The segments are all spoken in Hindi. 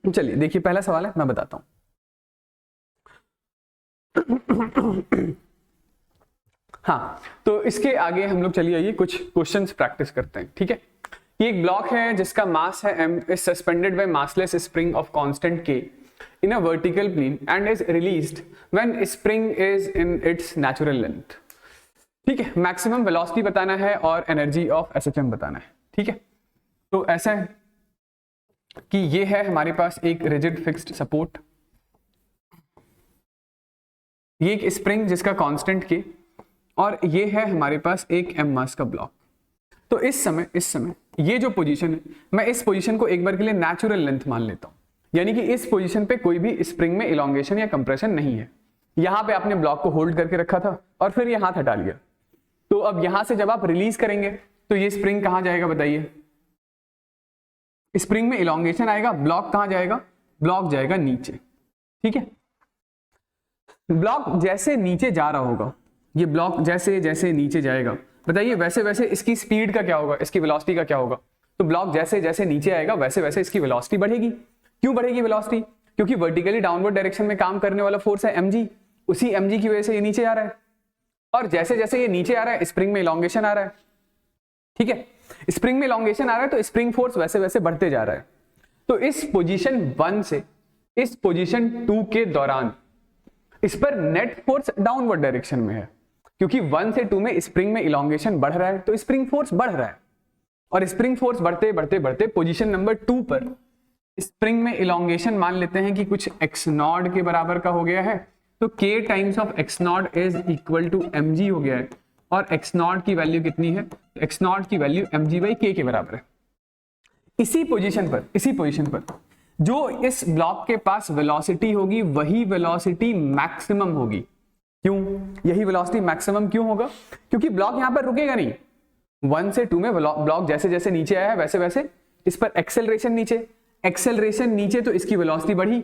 चलिए देखिए, पहला सवाल है, मैं बताता हूं। हाँ, तो इसके आगे हम लोग चलिए आइए कुछ क्वेश्चंस प्रैक्टिस करते हैं, ठीक है। ये एक ब्लॉक है जिसका मास है m, is suspended by massless spring of constant k in a vertical plane and is released when spring is in its natural length। ठीक है, मैक्सिमम वेलोसिटी बताना है और एनर्जी ऑफ SHM बताना है, ठीक है। तो ऐसा है कि ये है हमारे पास एक रिजिड फिक्स्ड सपोर्ट, ये एक स्प्रिंग जिसका कांस्टेंट के, और ये है हमारे पास एक m मास का ब्लॉक। तो इस समय ये जो पोजीशन है, मैं इस पोजीशन को एक बार के लिए नेचुरल लेंथ मान लेता हूं, यानी कि इस पोजीशन पे कोई भी स्प्रिंग में इलोंगेशन या कंप्रेशन नहीं है। यहां पे आपने ब्लॉक को होल्ड करके रखा था और फिर ये हाथ हटा लिया। तो अब यहां से जब आप रिलीज करेंगे तो ये स्प्रिंग कहां जाएगा बताइए? स्प्रिंग में इलोंगेशन आएगा, ब्लॉक कहां जाएगा? ब्लॉक जाएगा नीचे, ठीक है। ब्लॉक जैसे नीचे जा रहा होगा, ये ब्लॉक जैसे जैसे नीचे जाएगा, बताइए वैसे वैसे इसकी स्पीड का क्या होगा, इसकी वेलोसिटी का क्या होगा? तो ब्लॉक जैसे जैसे नीचे आएगा वैसे वैसे इसकी वेलोसिटी बढ़ेगी। क्यों बढ़ेगी वेलोसिटी? क्योंकि वर्टिकली डाउनवर्ड डायरेक्शन में काम करने वाला फोर्स है mg, उसी mg की वजह से ये नीचे आ रहा है, और जैसे जैसे ये नीचे आ रहा है स्प्रिंग में इलोंगेशन आ रहा है, ठीक है। स्प्रिंग में इलोंगेशन आ रहा है तो स्प्रिंग फोर्स वैसे वैसे बढ़ते जा रहा है। तो इस पोजीशन 1 से इस पोजीशन 2 के दौरान इस पर नेट फोर्स डाउनवर्ड डायरेक्शन में है, क्योंकि 1 से 2 में स्प्रिंग में इलोंगेशन बढ़ रहा है तो स्प्रिंग फोर्स बढ़ रहा है, और स्प्रिंग फोर्स बढ़ते बढ़ते बढ़ते पोजीशन नंबर 2 पर स्प्रिंग में इलोंगेशन मान लेते हैं कि कुछ x नॉट के बराबर का हो गया है। तो k times of x nought is equal to mg हो गया है, और x नॉट की वैल्यू कितनी है? x नॉट की वैल्यू mg बाई k के बराबर है। इसी पोजीशन पर जो इस ब्लॉक के पास वेलोसिटी होगी वही वेलोसिटी मैक्सिमम होगी। क्यों यही वेलोसिटी मैक्सिमम क्यों होगा? क्योंकि ब्लॉक यहां पर रुकेगा नहीं। 1 से 2 में ब्लॉक जैसे जैसे नीचे आया है वैसे वैसे इस पर एक्सेलरेशन नीचे, तो इसकी वेलोसिटी बढ़ी।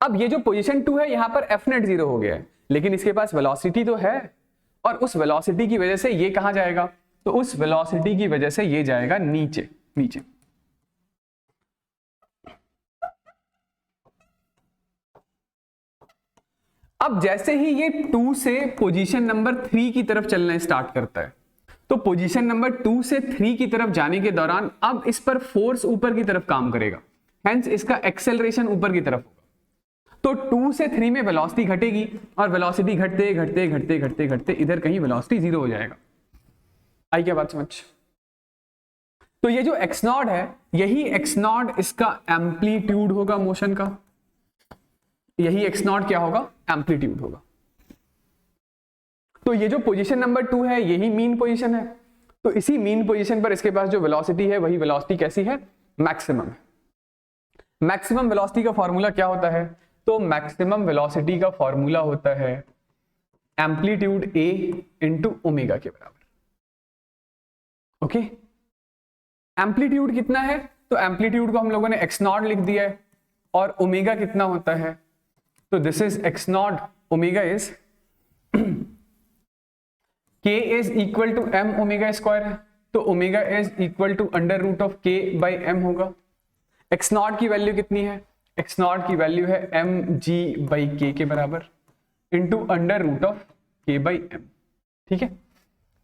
अब ये जो पोजीशन 2 है यहां पर एफ नेट 0 हो गया है, लेकिन इसके पास वेलोसिटी तो है, और उस वेलोसिटी की वजह से ये कहां जाएगा? तो उस वेलोसिटी की वजह से ये जाएगा नीचे। अब जैसे ही ये 2 से पोजीशन नंबर 3 की तरफ चलना स्टार्ट करता है, तो पोजीशन नंबर 2 से 3 की तरफ जाने के दौरान अब इस पर फोर्स ऊपर की तरफ काम करेगा, हेंस इसका एक्सेलरेशन ऊपर की तरफ होगा। तो 2 से 3 में वेलोसिटी घटेगी, और वेलोसिटी घटते घटते घटते घटते घटते इधर कहीं वेलोसिटी 0 हो जाएगा। आई क्या बात समझ? तो ये जो x नॉट है, यही x नॉट इसका एम्पलीट्यूड होगा मोशन का, यही x नॉट क्या होगा? एम्पलीट्यूड होगा। तो ये जो पोजीशन नंबर 2 है यही मीन पोजीशन है, तो इसी मीन पोजीशन पर इसके पास जो वेलोसिटी है वही वेलोसिटी कैसी है? मैक्सिमम है। मैक्सिमम वेलोसिटी का फॉर्मूला क्या होता है? तो मैक्सिमम वेलोसिटी का फॉर्मूला होता है एम्पलीट्यूड a इंटू ओमेगा के बराबर। ओके, एम्पलीट्यूड कितना है? तो एम्पलीट्यूड को हम लोगों ने x नॉट लिख दिया है, और ओमेगा कितना होता है? तो this is x nought, omega is k is equal to m omega square है, तो omega is equal to under root of k by m होगा। x नॉट की वैल्यू कितनी है? x नॉट की वैल्यू है mg बाई k के बराबर into under root of k by m, ठीक है।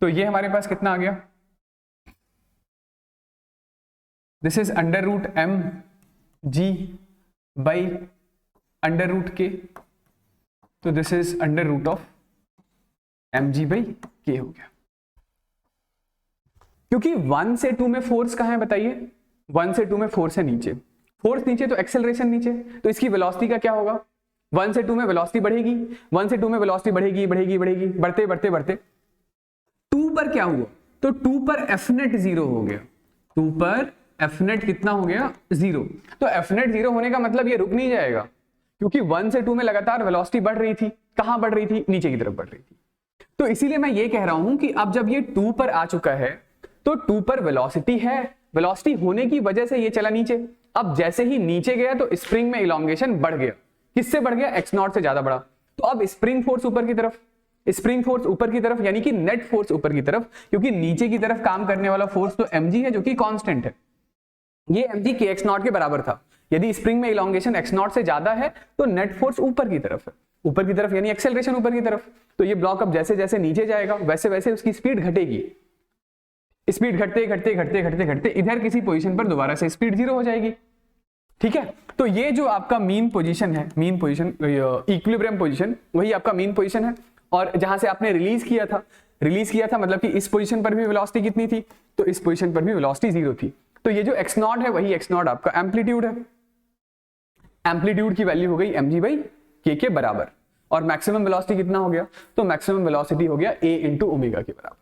तो ये हमारे पास कितना आ गया? This is under root m g by under root k, तो this is under root of mg by k हो गया। क्योंकि 1 से 2 में फोर्स कहां है बताइए? 1 से 2 में फोर्स है नीचे, फोर्स नीचे तो एक्सेलरेशन नीचे, तो इसकी वेलोसिटी का क्या होगा? 1 से 2 में वेलोसिटी बढ़ेगी, 1 से 2 में वेलोसिटी बढ़ेगी बढ़ेगी बढ़ेगी, बढ़ते बढ़ते बढ़ते 2 पर क्या हुआ? तो 2 पर एफ नेट 0 हो गया। 2 पर एफ नेट कितना हो गया? 0। तो एफ नेट 0 होने का मतलब ये रुक नहीं जाएगा, क्योंकि 1 से 2 में लगातार वेलोसिटी बढ़ रही थी। कहां बढ़ रही थी? नीचे की तरफ बढ़ रही थी। तो इसीलिए मैं ये कह रहा हूं कि अब जब ये 2 पर आ चुका है तो 2 पर वेलोसिटी है, वेलोसिटी होने की वजह से ये चला नीचे। अब जैसे ही नीचे गया तो स्प्रिंग में इलोंगेशन बढ़ गया। किससे बढ़ गया? x नॉट से ज्यादा बढ़ा। तो अब स्प्रिंग फोर्स ऊपर की तरफ, स्प्रिंग फोर्स ऊपर की तरफ यानी कि नेट फोर्स ऊपर की तरफ, क्योंकि नीचे की तरफ काम करने वाला फोर्स तो mg है जो कि कांस्टेंट है। ये mg के x नॉट के बराबर था। यदि स्प्रिंग में इलोंगेशन x नॉट से ज्यादा है तो नेट फोर्स ऊपर की तरफ है, ऊपर की तरफ यानी एक्सेलरेशन ऊपर की तरफ। तो ये ब्लॉक अब जैसे जैसे नीचे जाएगा वैसे वैसे उसकी स्पीड घटेगी, स्पीड घटते घटते घटते घटते घटते इधर किसी पोजीशन पर दोबारा से स्पीड 0 हो जाएगी। ठीक है, तो ये जो आपका मीन पोजीशन है, मीन पोजीशन इक्विलिब्रियम पोजीशन, वही आपका मीन पोजीशन है। और जहां से आपने रिलीज किया था मतलब कि इस पोजीशन पर भी वेलोसिटी कितनी थी, तो इस पोजीशन पर भी वेलोसिटी 0 थी। तो ये जो x नॉट है वही x नॉट आपका एम्पलीट्यूड है। एम्पलीट्यूड की वैल्यू हो गई mg k के बराबर। और मैक्सिमम वेलोसिटी कितना हो गया, तो मैक्सिमम वेलोसिटी हो गया a इंटू ओमेगा के बराबर।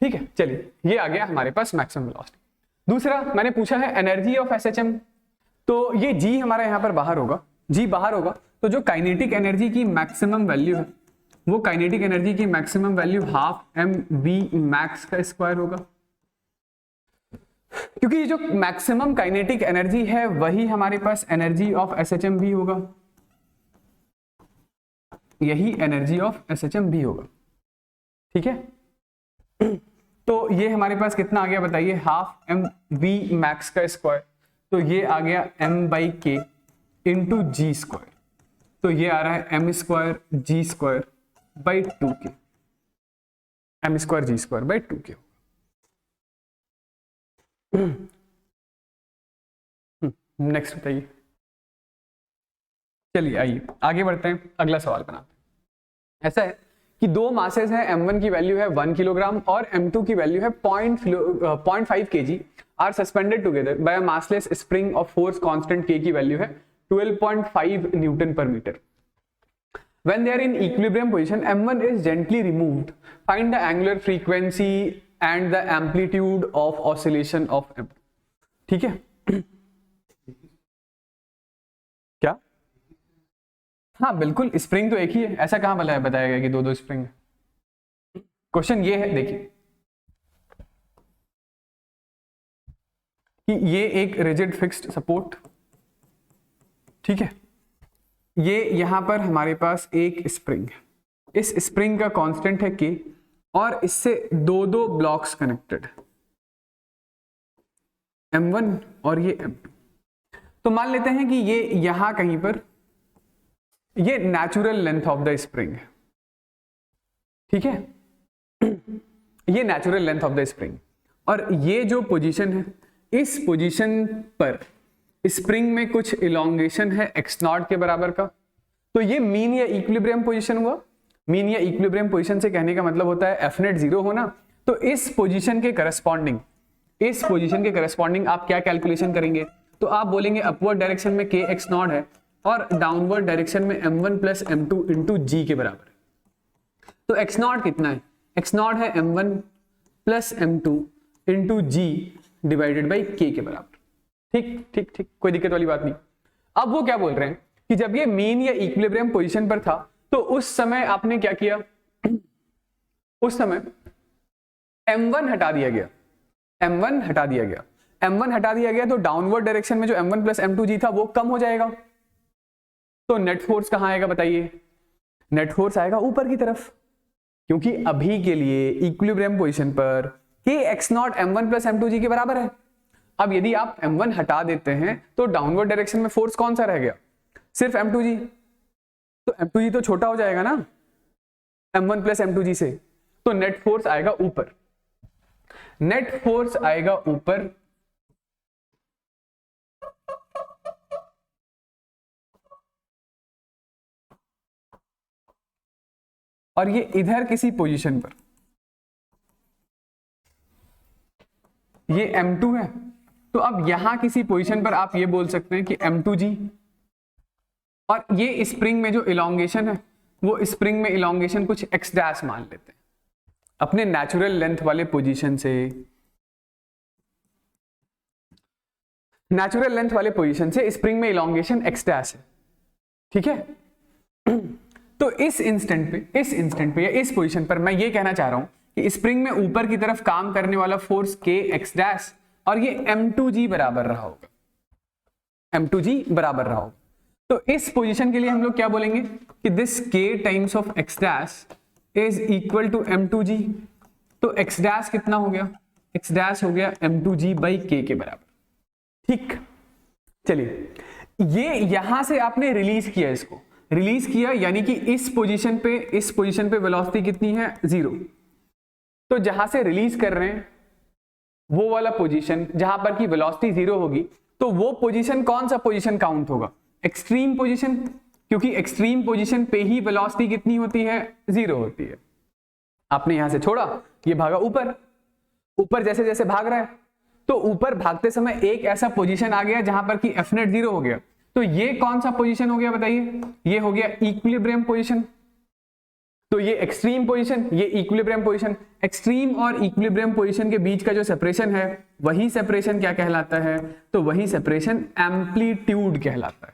ठीक है, चलिए ये आ गया हमारे पास मैक्सिमम वेलोसिटी। दूसरा मैंने पूछा है एनर्जी ऑफ SHM, तो ये g हमारा यहां पर बाहर होगा, g बाहर होगा, तो जो काइनेटिक एनर्जी की मैक्सिमम वैल्यू है वो काइनेटिक एनर्जी की maximum value half mv max का स्क्वायर होगा, क्योंकि ये जो मैक्सिमम काइनेटिक एनर्जी है वही हमारे पास एनर्जी ऑफ SHM भी होगा, यही एनर्जी ऑफ SHM भी होगा। ठीक है, तो ये हमारे पास कितना आ गया बताइए, हाफ mv मैक्स का स्क्वायर, तो ये आ गया m/k इंटू जी स्क्वायर, तो ये आ रहा है m square G square by 2k, m square G square by 2k। Next बताइए। चलिए आइए आगे बढ़ते हैं, अगला सवाल बनाते हैं। ऐसा है कि दो मासेस हैं, m1 की वैल्यू है 1 किलोग्राम और m2 की वैल्यू है 0.5 kg, are suspended together by a massless spring of force constant k की वैल्यू है 12.5 newton per metre. When they are in equilibrium position, m1 is gently removed. Find the angular frequency and the amplitude of oscillation of m2. ठीक है, क्या? हाँ बिल्कुल, स्प्रिंग तो एक ही है, ऐसा कहां बताया गया कि दो स्प्रिंग है। क्वेश्चन ये है, देखिए कि ये एक रिजिड फिक्स्ड सपोर्ट, ठीक है, ये यहां पर हमारे पास एक स्प्रिंग है, इस स्प्रिंग का कांस्टेंट है k और इससे दो ब्लॉक्स कनेक्टेड है, m1 और ये m2। तो मान लेते हैं कि ये यहां कहीं पर ये natural length of the spring है, ठीक है, ये natural length of the spring, और ये जो पोजीशन है, इस पोजीशन पर स्प्रिंग में कुछ इलोंगेशन है x नॉट के बराबर का, तो ये मीन या इक्विलिब्रियम पोजीशन हुआ। मीन या इक्विलिब्रियम पोजीशन से कहने का मतलब होता है एफ नेट 0 होना। तो इस पोजीशन के करस्पॉन्डिंग आप क्या कैलकुलेशन करेंगे, तो आप बोलेंगे अपवर्ड डायरेक्शन में k x नॉट है और डाउनवर्ड डायरेक्शन में m1 plus m2 into G के बराबर है। तो x नॉट कितना है, x नॉट है m1 plus m2 into G divided by k के बराबर। ठीक ठीक ठीक, कोई दिक्कत वाली बात नहीं। अब वो क्या बोल रहे हैं कि जब ये मीन या इक्विलिब्रियम पोजीशन पर था तो उस समय आपने क्या किया, उस समय m1 हटा दिया गया, m1 हटा दिया गया, तो डाउनवर्ड डायरेक्शन में जो m1 प्लस m2 जी था वो कम हो जाएगा। तो नेट फोर्स कहां आएगा बताइए, नेट फोर्स आएगा ऊपर की तरफ, क्योंकि अभी के लिए इक्विलिब्रियम पोजीशन पर k x not m1 plus m2 जी के बराबर है। अब यदि आप m1 हटा देते हैं तो डाउनवर्ड डायरेक्शन में फोर्स कौन सा रह गया, सिर्फ m2g, तो m2g तो छोटा हो जाएगा ना m1 प्लस m2g से, तो नेट फोर्स आएगा ऊपर, नेट फोर्स आएगा ऊपर, और ये इधर किसी पोजीशन पर ये m2 है, तो अब यहां किसी पोजीशन पर आप ये बोल सकते हैं कि m2g, और ये स्प्रिंग में जो इलोंगेशन है वो स्प्रिंग में इलोंगेशन कुछ x डैश मान लेते हैं अपने नेचुरल लेंथ वाले पोजीशन से, नेचुरल लेंथ वाले पोजीशन से स्प्रिंग में इलोंगेशन x डैश है, ठीक है। तो इस इंस्टेंट पे या इस पोजीशन पर मैं ये कहना चाह रहा हूं कि स्प्रिंग में ऊपर की तरफ काम करने वाला फोर्स k x डैश और ये m2g बराबर रहा होगा, m2g बराबर रहा होगा। तो इस पोजीशन के लिए हम लोग क्या बोलेंगे कि this k times of x dash is equal to m2g, तो x डैश कितना हो गया, x डैश हो गया m2g बाई k के बराबर, ठीक, चलिए ये यहां से आपने रिलीज किया, इसको रिलीज किया यानी कि इस पोजीशन पे वेलोसिटी कितनी है 0। तो जहां से रिलीज कर रहे हैं वो वाला पोजीशन जहां पर की वेलोसिटी 0 होगी, तो वो पोजीशन कौन सा पोजीशन काउंट होगा? एक्सट्रीम पोजीशन, क्योंकि एक्सट्रीम पोजीशन पे ही वेलोसिटी कितनी होती है 0 होती है। आपने यहां से छोड़ा, ये भागा ऊपर, ऊपर जैसे जैसे भाग रहा है, तो ऊपर भागते समय एक ऐसा पोजीशन आ गया जहां पर कि एफ नेट 0 हो गया। तो ये कौन सा पोजीशन हो गया बताइए? ये हो गया इक्विलिब्रियम पोजीशन। तो ये एक्सट्रीम पोजीशन, ये इक्विलिब्रियम पोजीशन। एक्सट्रीम और इक्विलिब्रियम पोजीशन के बीच का जो सेपरेशन है वही सेपरेशन क्या कहलाता है? तो वही सेपरेशन एम्पलीट्यूड कहलाता है।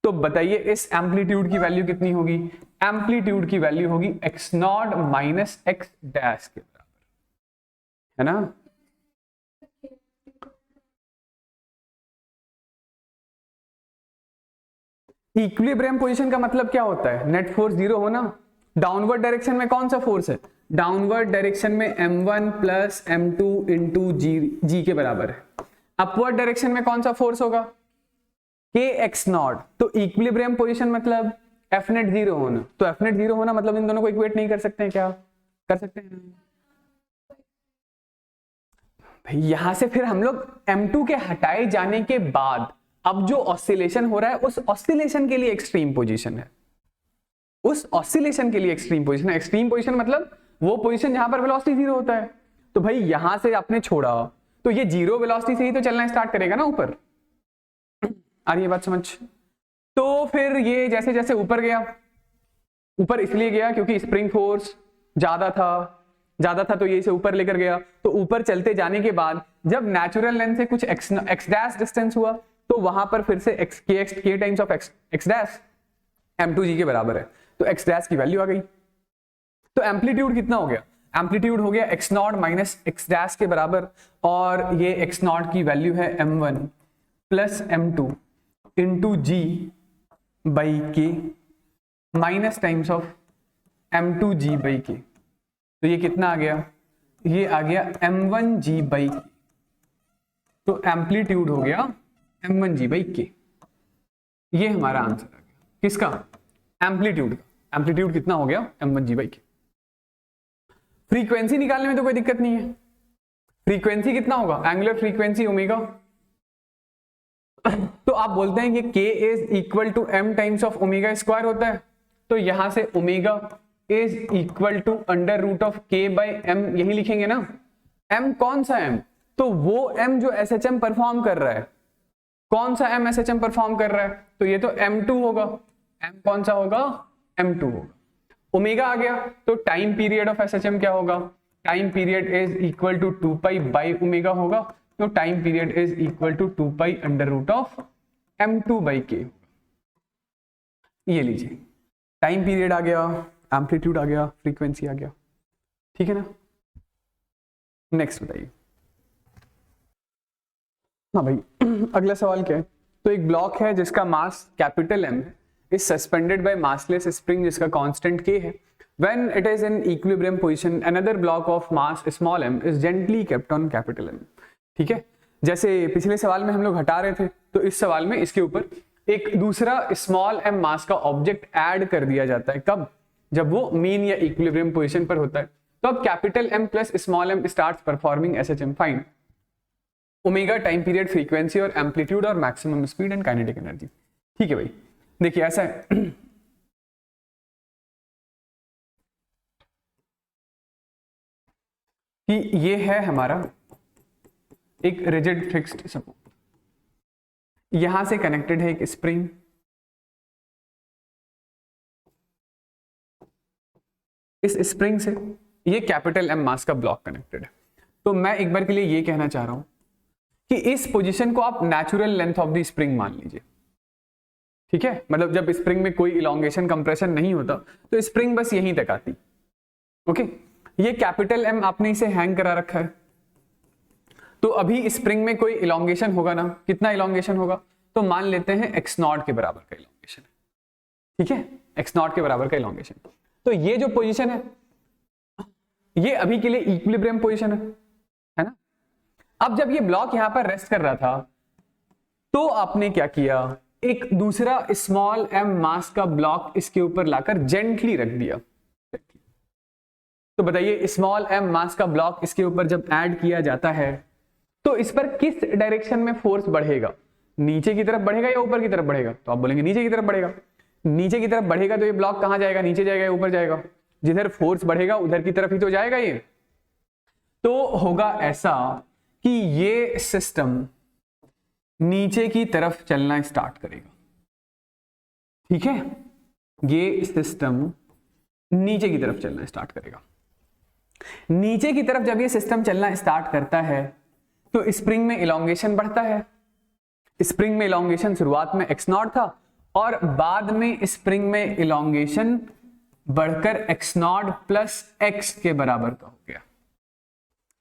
तो बताइए इस एम्पलीट्यूड की वैल्यू कितनी होगी? एम्पलीट्यूड की वैल्यू होगी x not minus x dash के बराबर, है ना? इक्विलिब्रियम पोजीशन का मतलब क्या होता है? नेट फोर्स 0 होना। डाउनवर्ड डायरेक्शन में कौन सा फोर्स है? डाउनवर्ड डायरेक्शन में m1 plus m2 into G के बराबर है। अपवर्ड डायरेक्शन में कौन सा फोर्स होगा? kx not. तो इक्विलिब्रियम पोजीशन मतलब एफ नेट 0 होना। तो एफ नेट 0 होना मतलब इन दोनों को इक्वेट नहीं कर सकते हैं क्या? कर सकते हैं भाई। यहां से फिर हम लोग m2 के हटाए जाने के बाद अब जो ऑसिलेशन हो रहा है उस ऑसिलेशन के लिए एक्सट्रीम पोजीशन है, उस ऑसिलेशन के लिए एक्सट्रीम पोजीशन है। एक्सट्रीम पोजीशन मतलब वो पोजीशन जहां पर वेलोसिटी 0 होता है। तो भाई यहां से आपने छोड़ा तो ये 0 वेलोसिटी से ही तो चलना स्टार्ट करेगा ना ऊपर। आ रही है बात समझ? तो फिर ये जैसे जैसे ऊपर गया, ऊपर इसलिए गया क्योंकि स्प्रिंग फोर्स ज्यादा था तो ये इसे ऊपर लेकर गया। तो ऊपर चलते जाने के बाद जब नेचुरल लेंथ से कुछ एक्स डैश डिस्टेंस हुआ तो वहां पर फिर से k times of x dash m2g के बराबर है। तो x डैश की वैल्यू आ गई। तो एम्पलीट्यूड कितना हो गया? एम्पलीट्यूड हो गया x not minus x dash के बराबर, और ये x नॉट की वैल्यू है m1 plus m2 into G by K minus times of m2g by K. तो ये कितना आ गया? ये आ गया m1g बाई के। तो एम्पलीट्यूड हो गया m1g बाई के। ये हमारा आंसर आ गया किसका? एम्पलीट्यूड का। एम्पलीट्यूड कितना हो गया? m1g बाई के। फ्रीक्वेंसी निकालने में तो कोई दिक्कत नहीं है। फ्रीक्वेंसी कितना होगा? Angular frequency omega. तो आप बोलते हैं कि k is equal to m times of omega square होता है। तो यहां से omega is equal to under root of k by m, यही लिखेंगे ना। m कौन सा m? तो वो m जो SHM परफॉर्म कर रहा है। कौन सा m SHM परफॉर्म कर रहा है? तो ये तो m2 होगा। m कौन सा होगा? m2 होगा। ओमेगा आ गया तो टाइम पीरियड ऑफ SHM क्या होगा? Time period is equal to 2 pi by omega होगा। तो time period is equal to 2 pi under root of m2 by k। ये लीजिए, टाइम पीरियड आ गया, एम्पलीट्यूड आ गया, फ्रीक्वेंसी आ गया। ठीक है ना? नेक्स्ट बताइए। हाँ भाई, अगला सवाल क्या है? तो एक ब्लॉक है जिसका मास कैपिटल M है, is suspended bye massless spring जिसका कांस्टेंट K है। When it is in equilibrium position, another block of mass small m is gently kept on capital M। ठीक है, जैसे पिछले सवाल में हम लोग हटा रहे थे, तो इस सवाल में इसके ऊपर एक दूसरा स्मॉल m मास का ऑब्जेक्ट ऐड कर दिया जाता है। कब? जब वो मीन या इक्विलिब्रियम पोजीशन पर होता है। तो अब capital M plus small m starts performing SHM। Find omega, time period, frequency और एम्पलीट्यूड और maximum speed and kinetic energy. ठीक है भाई, देखिए ऐसा है कि ये है हमारा एक रिजिड फिक्स्ड सपोर्ट, यहां से कनेक्टेड है एक स्प्रिंग, इस स्प्रिंग से ये कैपिटल M मास का ब्लॉक कनेक्टेड है। तो मैं एक बार के लिए ये कहना चाह रहा हूं कि इस पोजीशन को आप natural length of the spring मान लीजिए। ठीक है, मतलब जब स्प्रिंग में कोई इलॉन्गेशन कंप्रेशन नहीं होता तो स्प्रिंग बस यहीं तक आती। ओके, ये कैपिटल M आपने इसे हैंग करा रखा है। तो अभी स्प्रिंग में कोई इलॉन्गेशन होगा ना, कितना इलॉन्गेशन होगा? तो मान लेते हैं x नॉट के बराबर का इलॉन्गेशन है। ठीक है, x नॉट के बराबर का इलॉन्गेशन। तो ये जो पोजीशन है ये अभी के लिए इक्विलिब्रियम पोजीशन है ना? अब जब ये ब्लॉक यहां पर रेस्ट कर रहा था तो आपने क्या किया, एक दूसरा स्मॉल m मास का ब्लॉक इसके ऊपर लाकर जेंटली रख दिया। तो बताइए स्मॉल m मास का ब्लॉक इसके ऊपर जब ऐड किया जाता है तो इस पर किस डायरेक्शन में फोर्स बढ़ेगा, नीचे की तरफ बढ़ेगा या ऊपर की तरफ बढ़ेगा? तो आप बोलेंगे नीचे की तरफ बढ़ेगा। नीचे की तरफ बढ़ेगा तो ये ब्लॉक कहां जाएगा, नीचे जाएगा या ऊपर जाएगा? जिधर फोर्स बढ़ेगा उधर की तरफ ही तो जाएगा ये। तो होगा ऐसा कि ये सिस्टम नीचे की तरफ चलना स्टार्ट करेगा। ठीक है, ये सिस्टम नीचे की तरफ चलना स्टार्ट करेगा। नीचे की तरफ जब ये सिस्टम चलना स्टार्ट करता है तो स्प्रिंग में इलोंगेशन बढ़ता है। स्प्रिंग में इलोंगेशन शुरुआत में x0 था और बाद में स्प्रिंग में इलोंगेशन बढ़कर x0 प्लस x के बराबर का हो गया।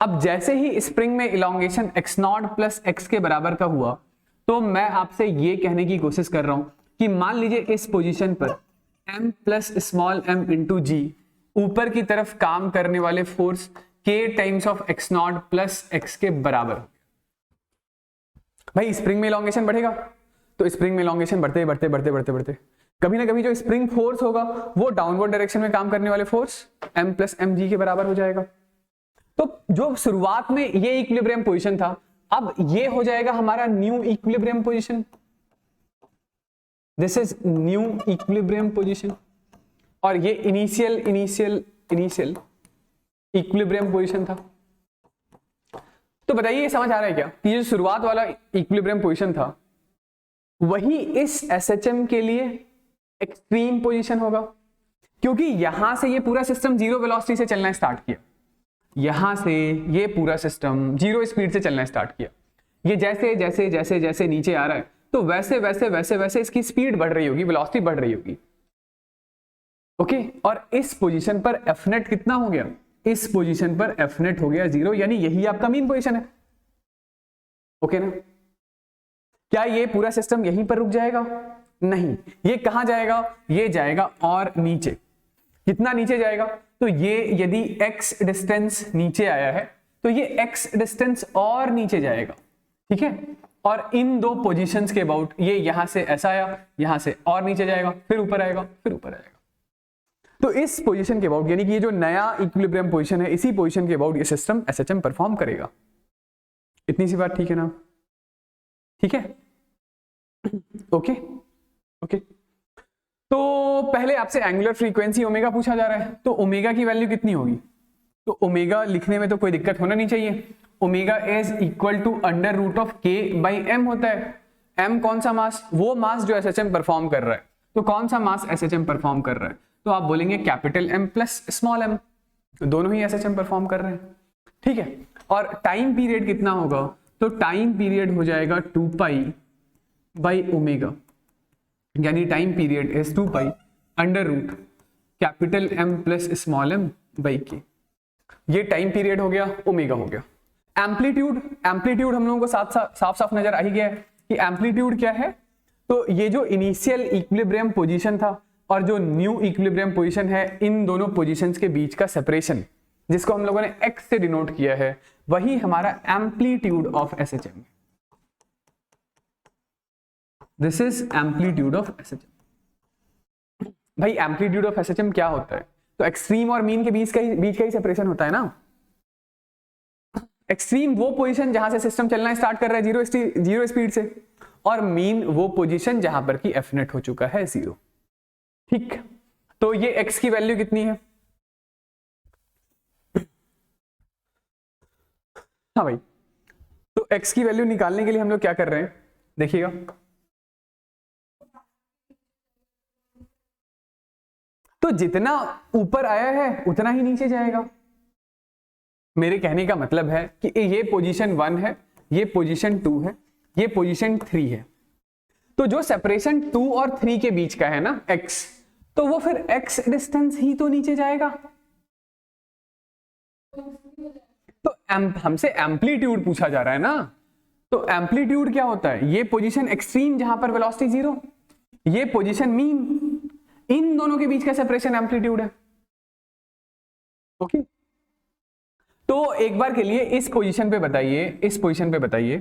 अब जैसे ही स्प्रिंग में इलोंगेशन x0 प्लस x के बराबर का हुआ तो मैं आपसे ये कहने की कोशिश कर रहा हूं कि मान लीजिए इस पोजीशन पर m plus small m into G ऊपर की तरफ काम करने वाले force k times of x0 plus x के बराबर। भाई स्प्रिंग में इलोंगेशन बढ़ेगा तो स्प्रिंग में इलोंगेशन बढ़ते बढ़ते बढ़ते बढ़ते बढ़ते कभी ना कभी जो स्प्रिंग फोर्स होगा वो डाउनवर्ड डायरेक्शन में काम करने वाले force m plus M G के बराबर हो जाएगा। तो जो शुरुआत में ये इक्विलिब्रियम पोजीशन था अब ये हो जाएगा हमारा new equilibrium position. This is new equilibrium position और ये इनिशियल इक्विलिब्रियम पोजीशन था। तो बताइए ये समझ आ रहा है क्या कि ये जो शुरुआत वाला इक्विलिब्रियम पोजीशन था वही इस एसएचएम के लिए एक्सट्रीम पोजीशन होगा, क्योंकि यहां से ये पूरा सिस्टम जीरो वेलोसिटी से चलना स्टार्ट किया। यहां से ये पूरा सिस्टम जीरो स्पीड से चलना स्टार्ट किया। ये जैसे जैसे जैसे जैसे नीचे आ रहा है तो वैसे वैसे वैसे वैसे इसकी स्पीड बढ़ रही होगी, वेलोसिटी बढ़ रही होगी। ओके, और इस पोजीशन पर एफ नेट कितना हो गया, इस पोजीशन पर एफ नेट हो गया 0, यानी यही आपका मीन पोजीशन है। ओके ना? क्या ये पूरा सिस्टम यहीं पर रुक जाएगा? नहीं, ये कहां जाएगा, ये जाएगा और नीचे। कितना नीचे जाएगा? तो ये यदि x डिस्टेंस नीचे आया है तो ये x डिस्टेंस और नीचे जाएगा। ठीक है, और इन दो पोजीशंस के अबाउट ये यहां से ऐसा आया, यहां से और नीचे जाएगा, फिर ऊपर आएगा, फिर ऊपर आएगा। तो इस पोजीशन के अबाउट यानी कि ये जो नया इक्विलिब्रियम पोजीशन है इसी पोजीशन के अबाउट ये सिस्टम एसएचएम परफॉर्म करेगा। इतनी सी बात ठीक है ना? ठीक है, ओके ओके। तो पहले आपसे एंगुलर फ्रीक्वेंसी ओमेगा पूछा जा रहा है, तो ओमेगा की वैल्यू कितनी होगी? तो ओमेगा लिखने में तो कोई दिक्कत होना नहीं चाहिए। Omega is equal to under root of K by M होता है। एम कौन सा मास? वो मास जो एसएचएम परफॉर्म कर रहा है। तो कौन सा मास एसएचएम परफॉर्म कर रहा है? तो आप बोलेंगे capital M plus small M, दोनों ही एसएचएम परफॉर्म कर रहे हैं। ठीक है, और टाइम पीरियड कितना होगा? तो टाइम पीरियड हो जाएगा 2 पाई बाई ओमेगा, यानी time period is 2 pi under root capital M plus small M by के। ये टाइम पीरियड हो गया, ओमेगा हो गया। एम्पलीट्यूड हम लोगों को साफ साफ नजर आ ही गया है कि एम्पलीट्यूड क्या है। तो ये जो इनिशियल इक्विलिब्रियम पोजीशन था और जो न्यू इक्विलिब्रियम पोजीशन है, इन दोनों पोजीशंस के बीच का सेपरेशन जिसको हम लोगों ने x से डिनोट किया है, वही हमारा amplitude of SHM. This is amplitude of SHM. भाई एम्पलीट्यूड ऑफ एसएचएम क्या होता है? तो एक्सट्रीम और मीन के बीच का ही सेपरेशन होता है ना। एक्सट्रीम वो पोजीशन जहां से सिस्टम चलना स्टार्ट कर रहा है जीरो स्पीड से, और मीन वो पोजीशन जहां पर कि एफ नेट हो चुका है 0। ठीक, तो ये x की वैल्यू कितनी है? हाँ भाई, तो x की वैल्यू निकालने के लिए हम लोग क्या कर रहे हैं देखिएगा। तो जितना ऊपर आया है उतना ही नीचे जाएगा। मेरे कहने का मतलब है कि ये पोजीशन 1 है, ये पोजीशन 2 है, ये पोजीशन 3 है। तो जो सेपरेशन 2 और 3 के बीच का है ना x, तो वो फिर x डिस्टेंस ही तो नीचे जाएगा। तो हमसे एम्पलीट्यूड पूछा जा रहा है ना, तो एम्पलीट्यूड क्या होता है? ये पोजीशन एक्सट्रीम जहां पर वेलोसिटी 0, ये पोजीशन मीन, इन दोनों के बीच का सेपरेशन एम्पलीट्यूड है। ओके, तो एक बार के लिए इस पोजीशन पे बताइए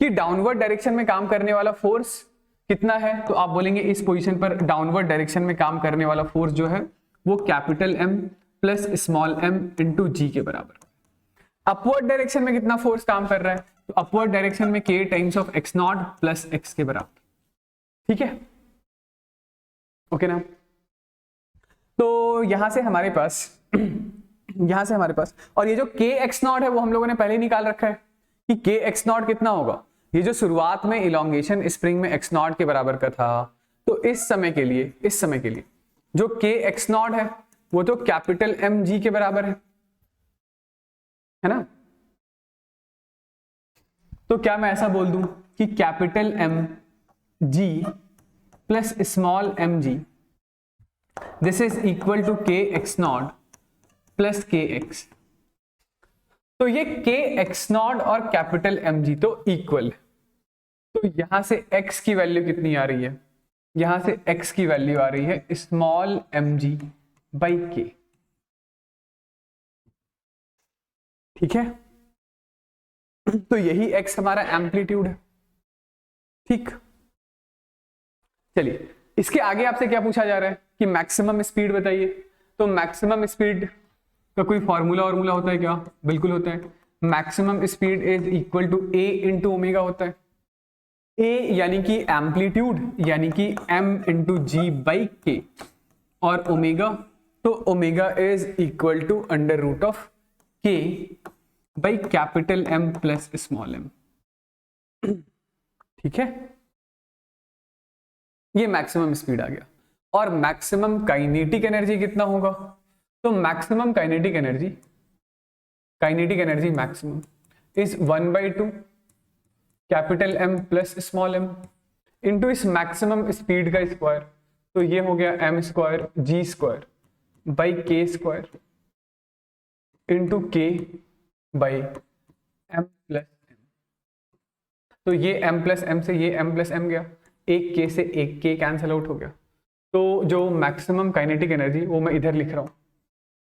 कि डाउनवर्ड डायरेक्शन में काम करने वाला फोर्स कितना है। तो आप बोलेंगे इस पोजीशन पर डाउनवर्ड डायरेक्शन में काम करने वाला फोर्स जो है वो capital M plus small m into G के बराबर। अपवर्ड डायरेक्शन में कितना फोर्स काम कर रहा है, तो अपवर्ड डायरेक्शन में k times of x nought plus x के बराबर। ठीक है, ओके ना। तो यहां से हमारे पास और ये जो k x नॉट है वो हम लोगों ने पहले निकाल रखा है कि k x नॉट कितना होगा। ये जो शुरुआत में इलोंगेशन स्प्रिंग में x नॉट के बराबर का था, तो इस समय के लिए जो k x नॉट है वो तो कैपिटल M G के बराबर है ना। तो क्या मैं ऐसा बोल दूं कि capital M G plus small m G this is equal to k x nought plus k x। तो ये k x नॉट और कैपिटल M G तो इक्वल है। तो यहां से x की वैल्यू कितनी आ रही है, यहां से x की वैल्यू आ रही है small m G by k। ठीक है, तो यही x हमारा एम्पलीट्यूड है। ठीक, चलिए इसके आगे आपसे क्या पूछा जा रहा है कि मैक्सिमम स्पीड बताइए। तो मैक्सिमम स्पीड का कोई फॉर्मूला होता है क्या? बिल्कुल होता है। Maximum speed is equal to a into omega होता है। a यानी कि एम्पलीट्यूड यानी कि m इंटू जी बाई के, और ओमेगा तो omega is equal to under root of k by capital M plus small m। ठीक है, ये मैक्सिमम स्पीड आ गया। और मैक्सिमम काइनेटिक एनर्जी कितना होगा? तो maximum kinetic energy maximum is 1/2 capital M plus small m into इस मैक्सिमम स्पीड का स्क्वायर, तो ये हो गया m square g square by k square into k by m plus m। तो ये m प्लस m से ये m प्लस m गया, एक k से एक k कैंसिल आउट हो गया। तो जो मैक्सिमम काइनेटिक एनर्जी वो मैं इधर लिख रहा हूं,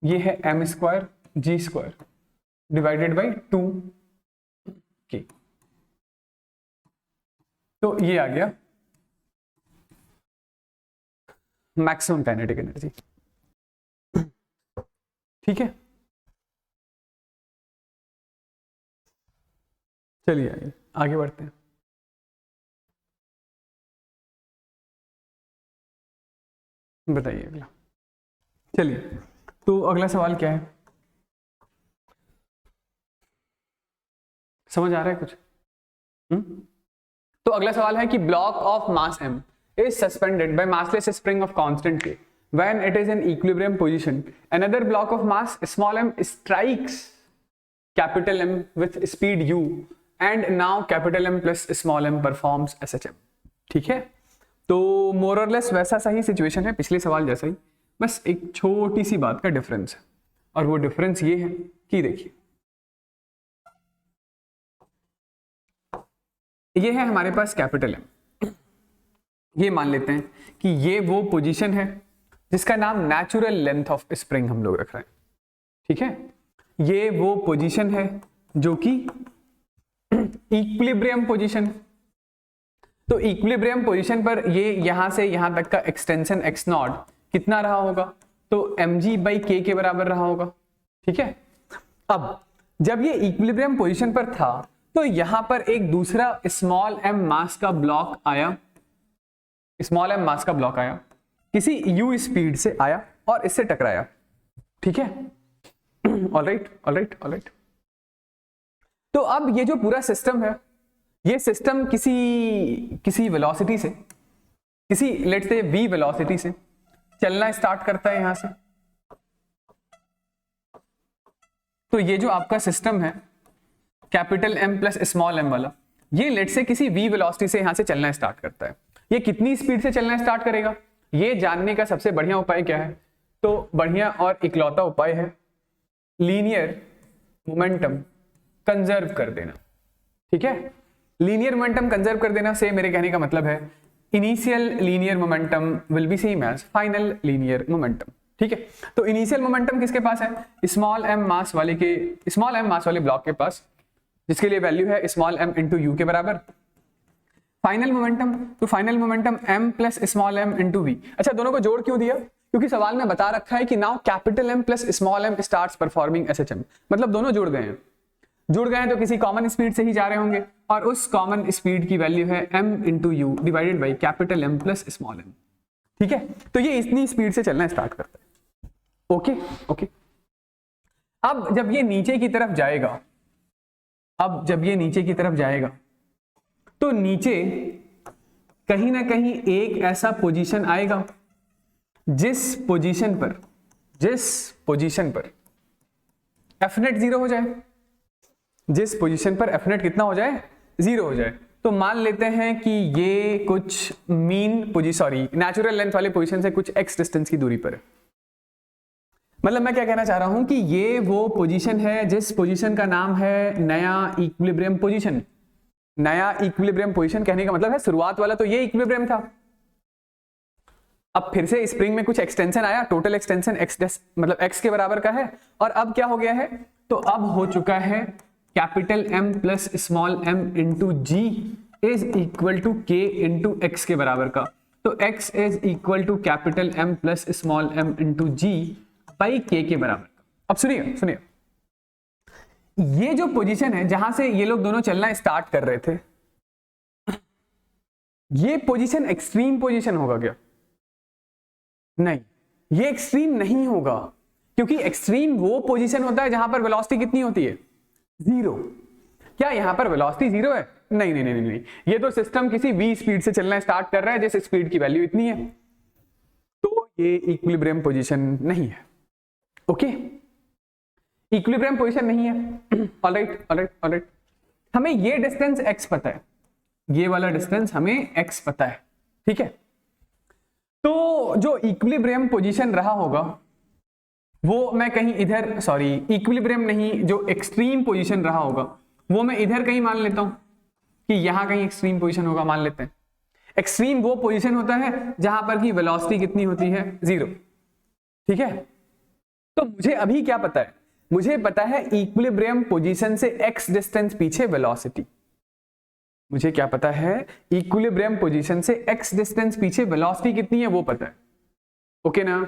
ये है m square g square divided by 2k। तो ये आ गया मैक्सिमम काइनेटिक एनर्जी। ठीक है, चलिए आगे बढ़ते हैं। बताइए अगला। चलिए, तो अगला सवाल क्या है, समझ आ रहा है कुछ? तो अगला सवाल है कि block of mass m is suspended by massless spring of constant k when it is in equilibrium position. Another block of mass small m strikes capital M with speed u and now capital M plus small m performs SHM. ठीक है, तो मोर और लेस वैसा सही सिचुएशन है पिछले सवाल जैसा ही, बस एक छोटी सी बात का डिफरेंस है, और वो डिफरेंस ये है कि देखिए ये है हमारे पास कैपिटल M। ये मान लेते हैं कि ये वो पोजीशन है जिसका नाम नेचुरल लेंथ ऑफ स्प्रिंग हम लोग रख रहे हैं। ठीक है, ये वो पोजीशन है जो कि इक्विलिब्रियम पोजीशन। तो इक्विलिब्रियम पोजीशन पर ये यहां से यहां तक का एक्सटेंशन x नॉट कितना रहा होगा? तो mg बाई k के बराबर रहा होगा। ठीक है, अब जब ये इक्विलिब्रियम पोजीशन पर था तो यहां पर एक दूसरा स्मॉल m मास का ब्लॉक आया, किसी u स्पीड से आया और इससे टकराया। ठीक है, ऑलराइट। तो अब ये जो पूरा सिस्टम है, ये सिस्टम किसी वेलोसिटी से, किसी लेट्स से v वेलोसिटी से चलना स्टार्ट करता है यहां से। तो ये जो आपका सिस्टम है capital M plus small m वाला, ये लेट से किसी v वेलोसिटी से यहां से चलना स्टार्ट करता है। ये कितनी स्पीड से चलना स्टार्ट करेगा, ये जानने का सबसे बढ़िया उपाय क्या है? तो बढ़िया और इकलौता उपाय है लीनियर मोमेंटम कंजर्व कर देना। ठीक है, लीनियर मोमेंटम कंजर्व कर देना से मेरे कहने का मतलब है initial linear momentum will be same as final linear momentum. ठीक है, तो इनिशियल मोमेंटम किसके पास है? स्मॉल m मास वाले ब्लॉक के पास, जिसके लिए वैल्यू है स्मॉल m इंटू यू के बराबर। फाइनल मोमेंटम, तो final momentum m plus small m into V. अच्छा, दोनों को जोड़ क्यों दिया? क्योंकि सवाल में बता रखा है कि now capital M plus small m starts performing SHM, मतलब दोनों जुड़ गए हैं। जुड़ गए हैं तो किसी कॉमन स्पीड से ही जा रहे होंगे, और उस कॉमन स्पीड की वैल्यू है m into you divided by capital M plus small m। ठीक है, तो ये इतनी स्पीड से चलना स्टार्ट करता है। ओके ओके, अब जब ये नीचे की तरफ जाएगा, तो नीचे कहीं ना कहीं एक ऐसा पोजीशन आएगा जिस पोजीशन पर एफ नेट जीरो हो जाए, जिस पोजीशन पर एफ नेट कितना हो जाए? जीरो हो जाए। तो मान लेते हैं कि ये कुछ नेचुरल लेंथ वाले पोजीशन से कुछ x डिस्टेंस की दूरी पर है। मतलब मैं क्या कहना चाह रहा हूं कि ये वो पोजीशन है जिस पोजीशन का नाम है नया इक्विलिब्रियम पोजीशन। नया इक्विलिब्रियम पोजीशन कहने का मतलब है शुरुआत वाला तो ये इक्विलिब्रियम था, अब फिर से स्प्रिंग में कुछ एक्सटेंशन आया, टोटल एक्सटेंशन मतलब x के बराबर का है, और अब क्या हो गया है? तो अब हो चुका है capital M plus small m into G is equal to k into x के बराबर का। तो x is equal to capital M plus small m into G by k के बराबर का। अब सुनिए, ये जो पोजीशन है जहां से ये लोग दोनों चलना स्टार्ट कर रहे थे, ये पोजीशन एक्सट्रीम पोजीशन होगा क्या? नहीं, ये एक्सट्रीम नहीं होगा, क्योंकि एक्सट्रीम वो पोजीशन होता है जहां पर वेलोसिटी कितनी होती है? जीरो। क्या यहां पर वेलोसिटी जीरो है? नहीं नहीं नहीं नहीं, ये तो सिस्टम किसी v स्पीड से चलना स्टार्ट कर रहा है, जिस स्पीड की वैल्यू इतनी है, तो ये इक्विलिब्रियम पोजीशन नहीं है। ओके, इक्विलिब्रियम पोजीशन नहीं है। ऑलराइट, हमें ये डिस्टेंस x पता है, ये वाला डिस्टेंस हमें x पता है। ठीक है, तो जो इक्विलिब्रियम पोजीशन रहा होगा वो मैं कहीं इधर, इक्विलिब्रियम नहीं, जो एक्सट्रीम पोजीशन रहा होगा वो मैं इधर कहीं मान लेता हूं कि यहां कहीं एक्सट्रीम पोजीशन होगा, मान लेते हैं। एक्सट्रीम वो पोजीशन होता है जहां पर की वेलोसिटी कितनी होती है? जीरो। ठीक है, तो मुझे अभी क्या पता है? मुझे पता है इक्विलिब्रियम पोजीशन से x डिस्टेंस पीछे वेलोसिटी। मुझे क्या पता है? इक्विलिब्रियम पोजीशन से x डिस्टेंस पीछे वेलोसिटी कितनी है वो पता है। ओके ना?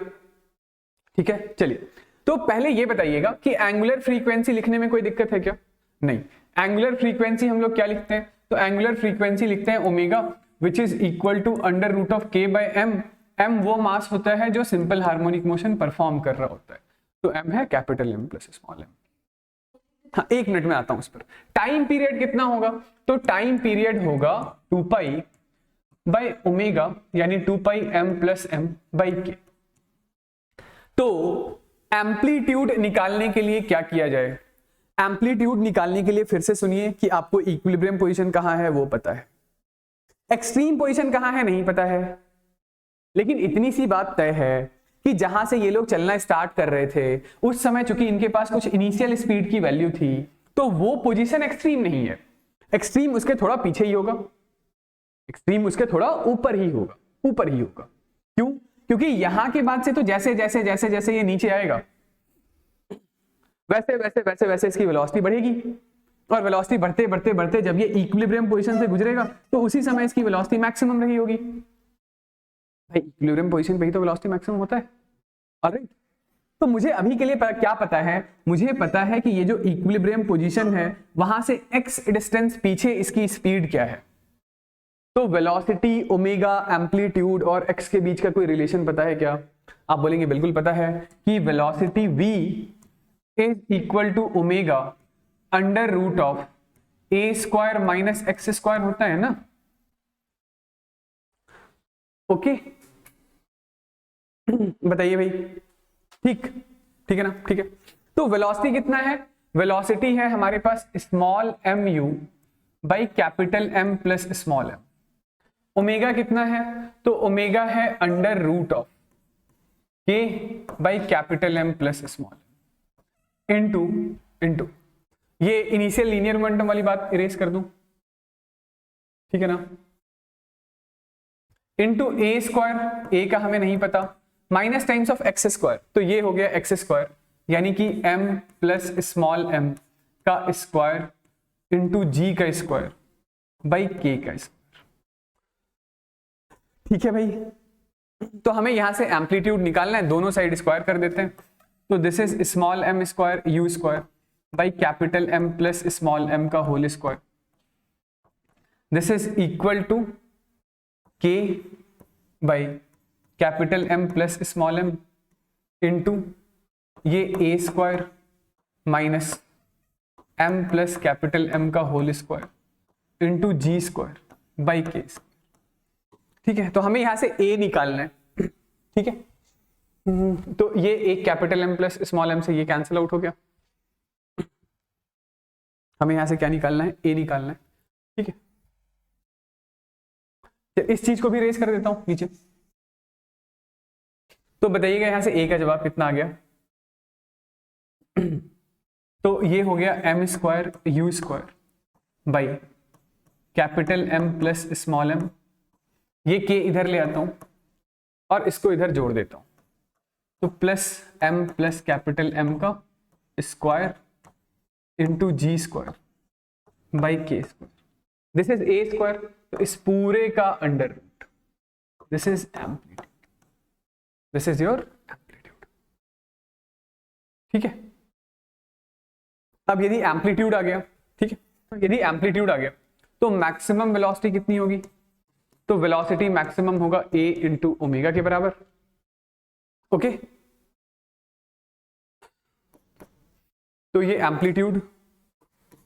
ठीक है, चलिए, तो पहले ये बताइएगा कि एंगुलर फ्रीक्वेंसी लिखने में कोई दिक्कत है क्या? नहीं। एंगुलर फ्रीक्वेंसी हम लोग क्या लिखते हैं? तो एंगुलर फ्रीक्वेंसी लिखते हैं omega which is equal to under root of k by m। m वो मास होता है जो सिंपल हार्मोनिक मोशन परफॉर्म कर रहा होता है, तो m है capital M plus small m। हाँ, 1 मिनट में आता हूं उस पर। टाइम पीरियड कितना होगा? तो टाइम पीरियड होगा 2 पाई बाय ओमेगा, यानी 2 पाई m plus m by k। तो एम्पलीट्यूड निकालने के लिए क्या किया जाए? एम्पलीट्यूड निकालने के लिए फिर से सुनिए कि आपको इक्विलिब्रियम पोजीशन कहां है वो पता है, एक्सट्रीम पोजीशन कहां है नहीं पता है, लेकिन इतनी सी बात तय है कि जहां से ये लोग चलना स्टार्ट कर रहे थे उस समय चूंकि इनके पास कुछ इनिशियल स्पीड की वैल्यू थी, तो वो पोजीशन एक्सट्रीम नहीं है, एक्सट्रीम उसके थोड़ा पीछे ही होगा, एक्सट्रीम उसके थोड़ा ऊपर ही होगा। क्यों? क्योंकि यहां के बाद से तो जैसे जैसे जैसे जैसे ये नीचे आएगा वैसे वैसे वैसे वैसे इसकी वेलोसिटी बढ़ेगी, और वेलोसिटी बढ़ते बढ़ते बढ़ते जब ये इक्विलिब्रियम पोजीशन से गुजरेगा तो उसी समय इसकी वेलोसिटी मैक्सिमम रही होगी। भाई इक्विलिब्रियम पोजीशन पे ही तो वेलोसिटी मैक्सिमम होता है। ऑलराइट, तो मुझे अभी के लिए क्या पता है? मुझे पता है कि ये जो इक्विलिब्रियम पोजीशन है वहां से x डिस्टेंस पीछे इसकी स्पीड क्या है। तो वेलोसिटी, ओमेगा, एम्पलीट्यूड और x के बीच का कोई रिलेशन पता है क्या? आप बोलेंगे बिल्कुल पता है कि velocity v is equal to omega under root of a square minus x square होता है ना। ओके, बताइए भाई, ठीक है ना? ठीक है, तो वेलोसिटी कितना है? वेलोसिटी है हमारे पास small m u by capital M plus small m। Omega कितना है? तो ओमेगा है under root of k by capital M plus small into ये इनिशियल लीनियर मोमेंटम वाली बात इरेज कर दूं, ठीक है ना, इनटू a स्क्वायर, a का हमें नहीं पता, minus times of x square, तो ये हो गया एक्स स्क्वायर, यानी कि m प्लस स्मॉल m का स्क्वायर इंटू जी का स्क्वायर बाई के का स्क्वायर। ठीक है भाई, तो हमें यहां से एम्पलीट्यूड निकालना है, दोनों साइड स्क्वायर कर देते हैं। तो this is small m square U square by capital M plus small m का whole square. This is equal to k by capital M plus small m into ये a square minus m plus capital M का whole square into G square by K. ठीक है, तो हमें यहां से a निकालना है। ठीक है, तो ये एक capital M plus small m से ये कैंसिल आउट हो गया। हमें यहां से क्या निकालना है, a निकालना है। ठीक है, इस चीज को भी रेस कर देता हूं नीचे। तो बताइएगा यहां से a का जवाब कितना आ गया। तो ये हो गया m square U square by capital M plus small m, ये k इधर ले आता हूं और इसको इधर जोड़ देता हूं, तो plus m plus capital M का square into G square by K square. This is a square, तो इस पूरे का under root. This is amplitude, this is your amplitude. ठीक है, अब यदि एम्पलीट्यूड आ गया, ठीक है, तो यदि एम्पलीट्यूड आ गया तो मैक्सिमम वेलोसिटी कितनी होगी, तो वेलोसिटी मैक्सिमम होगा a इंटू ओमेगा के बराबर। ओके, तो ये एम्पलीट्यूड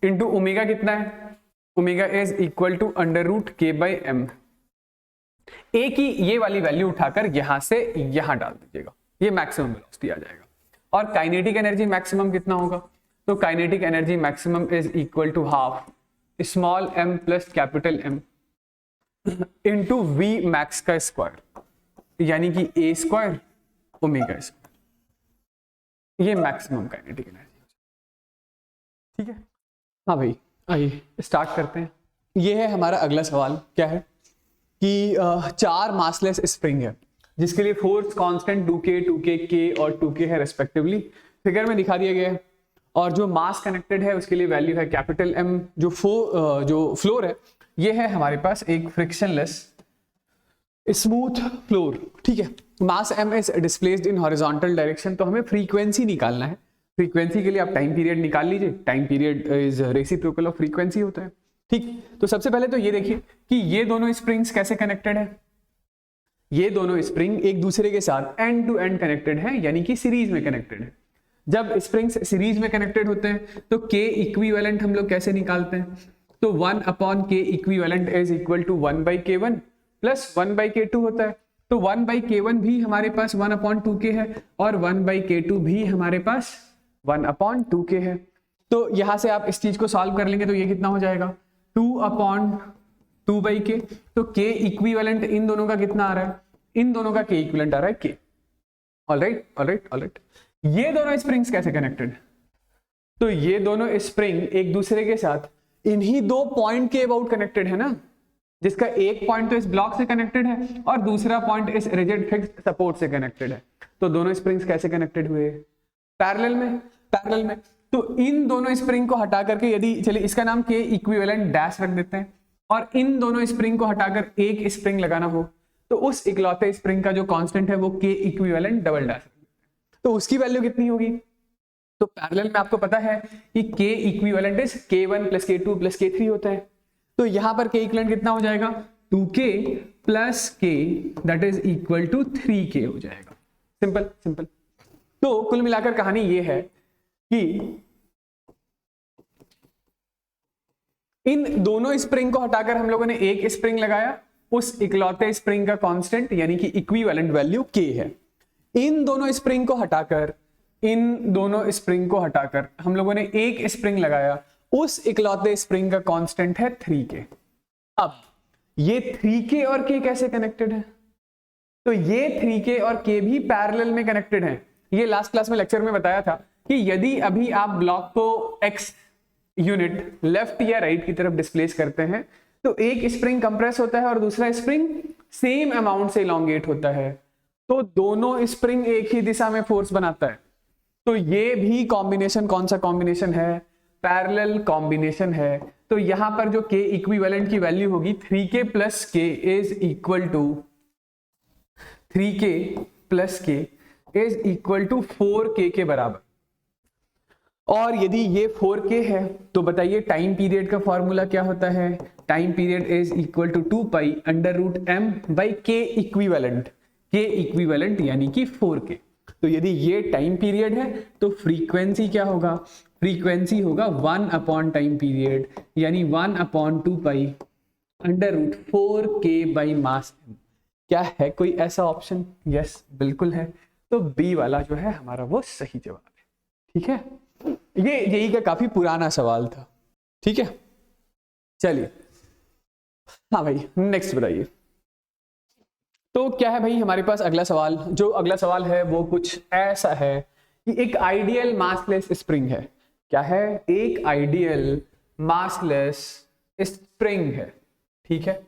इंटू ओमेगा कितना है, omega is equal to under root K by M. A की ये वाली वैल्यू उठाकर यहां से यहां डाल दीजिएगा, ये मैक्सिमम वेलोसिटी आ जाएगा। और काइनेटिक एनर्जी मैक्सिमम कितना होगा, तो kinetic energy maximum is equal to half small m plus capital M into V max का स्क्वायर, यानी कि a स्क्वायर ओमेगा स्क्वायर, ये मैक्सिमम काइनेटिक एनर्जी। ठीक है, हाँ भाई आइए स्टार्ट करते हैं। ये है हमारा अगला सवाल, क्या है कि 4 मासलेस स्प्रिंग है जिसके लिए force constant 2k, 2k, k और 2k है रेस्पेक्टिवली, फिगर में दिखा दिया गया है। और जो मास कनेक्टेड है उसके लिए वैल्यू है कैपिटल M। जो फ्लोर है ये है हमारे पास एक फ्रिक्शनलेस स्मूथ फ्लोर। ठीक है, मास M is displaced in horizontal direction, तो हमें फ्रीक्वेंसी निकालना है। फ्रीक्वेंसी के लिए आप टाइम पीरियड निकाल लीजिए, time period is reciprocal of frequency होता है। ठीक, तो सबसे पहले तो ये देखिए कि ये दोनों स्प्रिंग्स कैसे कनेक्टेड है। ये दोनों स्प्रिंग एक दूसरे के साथ एंड टू एंड कनेक्टेड है, यानी कि सीरीज में कनेक्टेड है। जब स्प्रिंग्स सीरीज में कनेक्टेड होते हैं तो k इक्विवेलेंट हम लोग कैसे निकालते हैं, तो 1 upon k equivalent is equal to 1 by k1 plus 1 by k2 होता है। तो 1 बाई k1 भी हमारे पास 1 अपॉन 2k है और 1 बाई k2 भी हमारे पास 1 अपॉन 2k है। तो यहां से आप इस चीज को सॉल्व कर लेंगे तो ये कितना हो जाएगा, 2 अपॉन 2 बाई k। तो k इक्विवेलेंट इन दोनों का कितना आ रहा है, इन दोनों का k इक्विवेलेंट आ रहा है k। ऑलराइट ऑलराइट ऑलराइट, ये दोनों स्प्रिंग्स कैसे कनेक्टेड, तो ये दोनों स्प्रिंग एक दूसरे के साथ इन्हीं 2 पॉइंट के अबाउट कनेक्टेड है ना, जिसका एक पॉइंट तो इस ब्लॉक से कनेक्टेड है और दूसरा पॉइंट इस रिजिड फिक्स्ड सपोर्ट से कनेक्टेड है। तो दोनों स्प्रिंग्स कैसे कनेक्टेड हुए, पैरेलल में। तो इन दोनों स्प्रिंग को हटा करके, यदि चलिए इसका नाम k इक्विवेलेंट डैश रख देते हैं, और इन दोनों स्प्रिंग को हटाकर एक स्प्रिंग लगाना हो तो उस इकलौते स्प्रिंग का जो कांस्टेंट है वो k इक्विवेलेंट डबल डैश, तो उसकी वैल्यू कितनी होगी। तो पैरेलल में आपको पता है कि k equivalent is k1 plus k2 plus k3 होता है। तो यहां पर k इक्विवेलेंट कितना हो जाएगा, 2k plus k that is equal to 3k हो जाएगा। सिंपल। तो कुल मिलाकर कहानी ये है कि इन दोनों स्प्रिंग को हटाकर हम लोगों ने एक स्प्रिंग लगाया, उस इकलौते स्प्रिंग का कांस्टेंट यानी कि इक्विवेलेंट वैल्यू k है। इन दोनों स्प्रिंग को हटाकर हम लोगों ने एक स्प्रिंग लगाया, उस इकलौते स्प्रिंग का कांस्टेंट है 3k। अब ये 3k और k कैसे कनेक्टेड है, तो ये 3k और k भी पैरेलल में कनेक्टेड है। ये लास्ट क्लास में लेक्चर में बताया था कि यदि अभी आप ब्लॉक को x यूनिट लेफ्ट या राइट की तरफ डिस्प्लेस करते हैं तो एक स्प्रिंग कंप्रेस होता है और दूसरा स्प्रिंग सेम अमाउंट से इलोंगेट होता है। तो दोनों स्प्रिंग एक ही दिशा में फोर्स बनाता है। तो ये भी कॉम्बिनेशन कौन सा कॉम्बिनेशन है? पैरेलल कॉम्बिनेशन है। तो यहां पर जो के इक्विवेलेंट की वैल्यू होगी 3k plus k is equal to 3k plus k is equal to 4k के बराबर। और यदि ये 4k है तो बताइए टाइम पीरियड का फॉर्मूला क्या होता है? Time period is equal to 2 pi under root m by k equivalent, k equivalent यानी कि 4k। तो यदि ये टाइम पीरियड है तो फ्रीक्वेंसी क्या होगा? फ्रीक्वेंसी होगा 1 अपॉन टाइम पीरियड यानी 1 upon 2 pi under root 4k by mass m. क्या है कोई ऐसा ऑप्शन? यस बिल्कुल है। तो बी वाला जो है हमारा वो सही जवाब है। ठीक है, ये यही का काफी पुराना सवाल था। ठीक है, चलिए हाँ भाई नेक्स्ट बताइए। तो क्या है भाई हमारे पास अगला सवाल? जो अगला सवाल है वो कुछ ऐसा है कि एक आइडियल मासलेस स्प्रिंग है। क्या है? एक आइडियल मासलेस स्प्रिंग है। ठीक है,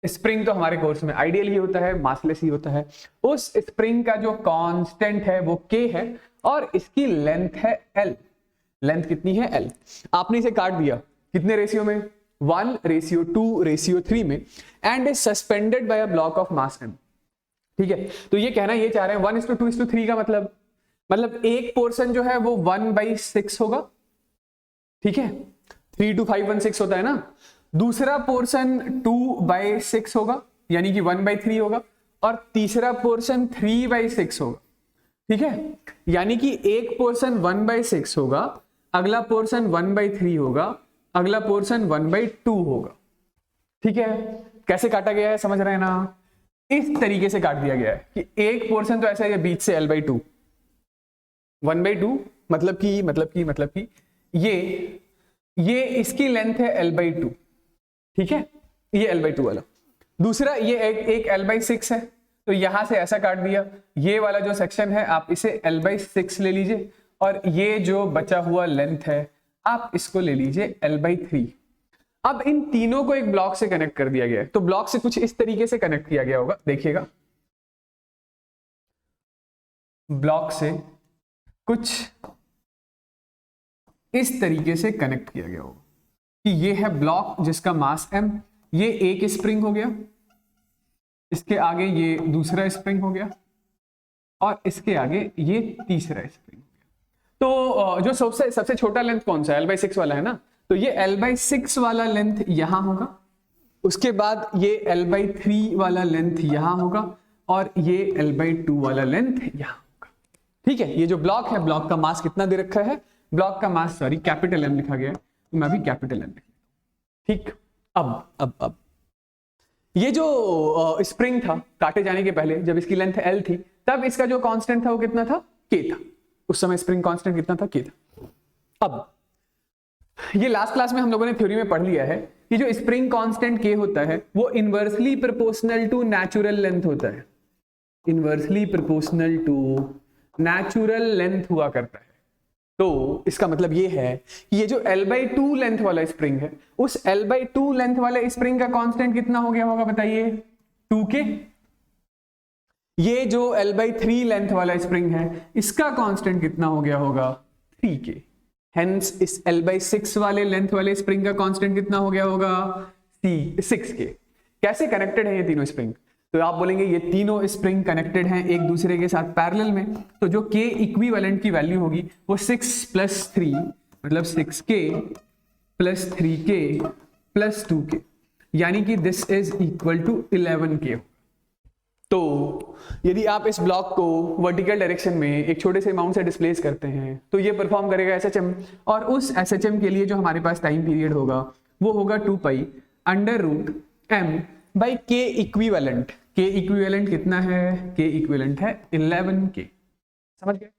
स्प्रिंग तो हमारे कोर्स में आइडियल ही होता है, मासलेस ही होता है। उस स्प्रिंग का जो कांस्टेंट है वो k है और इसकी लेंथ है l। लेंथ कितनी है? l। आपने इसे काट दिया कितने रेशियो में? 1:2:3 में and is suspended bye a block of mass m। ठीक है, तो ये कहना ये चाह रहे हैं 1:2:3 का मतलब एक पोर्शन जो है वो 1/6 होगा। ठीक है, 3 to 5 1/6 होता है ना। दूसरा पोर्शन 2/6 होगा यानी कि 1/3 होगा और तीसरा पोर्शन 3/6 होगा। ठीक है, यानी कि एक पोर्शन 1/6 होगा, अगला पोर्शन 1/3 होगा, अगला पोर्शन 1/2 होगा। ठीक है, कैसे काटा गया है समझ रहे हैं ना? इस तरीके से काट दिया गया है कि एक पोर्शन तो ऐसा है बीच से l/2, 1/2 मतलब कि ये इसकी लेंथ है l/2। ठीक है, ये l/2 वाला। दूसरा ये एक l/6 है तो यहां से ऐसा काट दिया। ये वाला जो सेक्शन है आप इसे l/6 ले लीजिए और ये जो बचा हुआ लेंथ है आप इसको ले लीजिए l/3। अब इन तीनों को एक ब्लॉक से कनेक्ट कर दिया गया है। तो ब्लॉक से कुछ इस तरीके से कनेक्ट किया गया होगा, देखिएगा। ब्लॉक से कुछ इस तरीके से कनेक्ट किया गया होगा कि ये है ब्लॉक जिसका मास m, ये एक स्प्रिंग हो गया, इसके आगे ये दूसरा स्प्रिंग हो गया और इसके आगे ये तीसरा स्प्रिंग हो गया। तो जो सबसे छोटा लेंथ कौन सा है? l/6 वाला है ना। तो ये l/6 वाला लेंथ यहां होगा, उसके बाद ये l/3 वाला लेंथ यहां होगा और ये l/2 वाला लेंथ यहां होगा। ठीक है, ये जो ब्लॉक है, ब्लॉक का मास कितना दे रखा है? ब्लॉक का मास कैपिटल M लिखा गया है, तो मैं भी कैपिटल M लिख लेता हूं। ठीक, अब ये जो स्प्रिंग था काटे जाने के पहले जब इसकी लेंथ L थी तब इसका जो कांस्टेंट था वो कितना था? K था। उस समय स्प्रिंग कांस्टेंट कितना था? K था। अब ये लास्ट क्लास में हम लोगों ने थ्योरी में पढ़ लिया है कि जो स्प्रिंग कांस्टेंट K होता है वो inversely proportional to natural length होता है। Inversely proportional to natural length हुआ करता है। तो इसका मतलब ये है कि ये जो l/2 लेंथ वाला स्प्रिंग है, उस l/2 लेंथ वाले स्प्रिंग का कांस्टेंट कितना हो गया होगा बताइए? 2k। ये जो l/3 लेंथ वाला स्प्रिंग है इसका कांस्टेंट कितना हो गया होगा? 3k। हेंस इस l/6 वाले लेंथ वाले स्प्रिंग का कांस्टेंट कितना हो गया होगा? 6k। कैसे कनेक्टेड है ये तीनों स्प्रिंग? तो आप बोलेंगे ये तीनों स्प्रिंग कनेक्टेड हैं एक दूसरे के साथ पैरेलल में, तो जो k इक्विवेलेंट की वैल्यू होगी वो 6 + 3 मतलब 6k + 3k + 2k, यानी कि this is equal to 11k। तो यदि आप इस ब्लॉक को वर्टिकल डायरेक्शन में एक छोटे से अमाउंट से डिस्प्लेस करते हैं तो ये परफॉर्म करेगा SHM, और उस SHM के लिए जो हमारे पास टाइम पीरियड होगा वो होगा 2 pi under root m by k equivalent. K equivalent कितना है? के इक्विवेलेंट है 11k। समझ गए?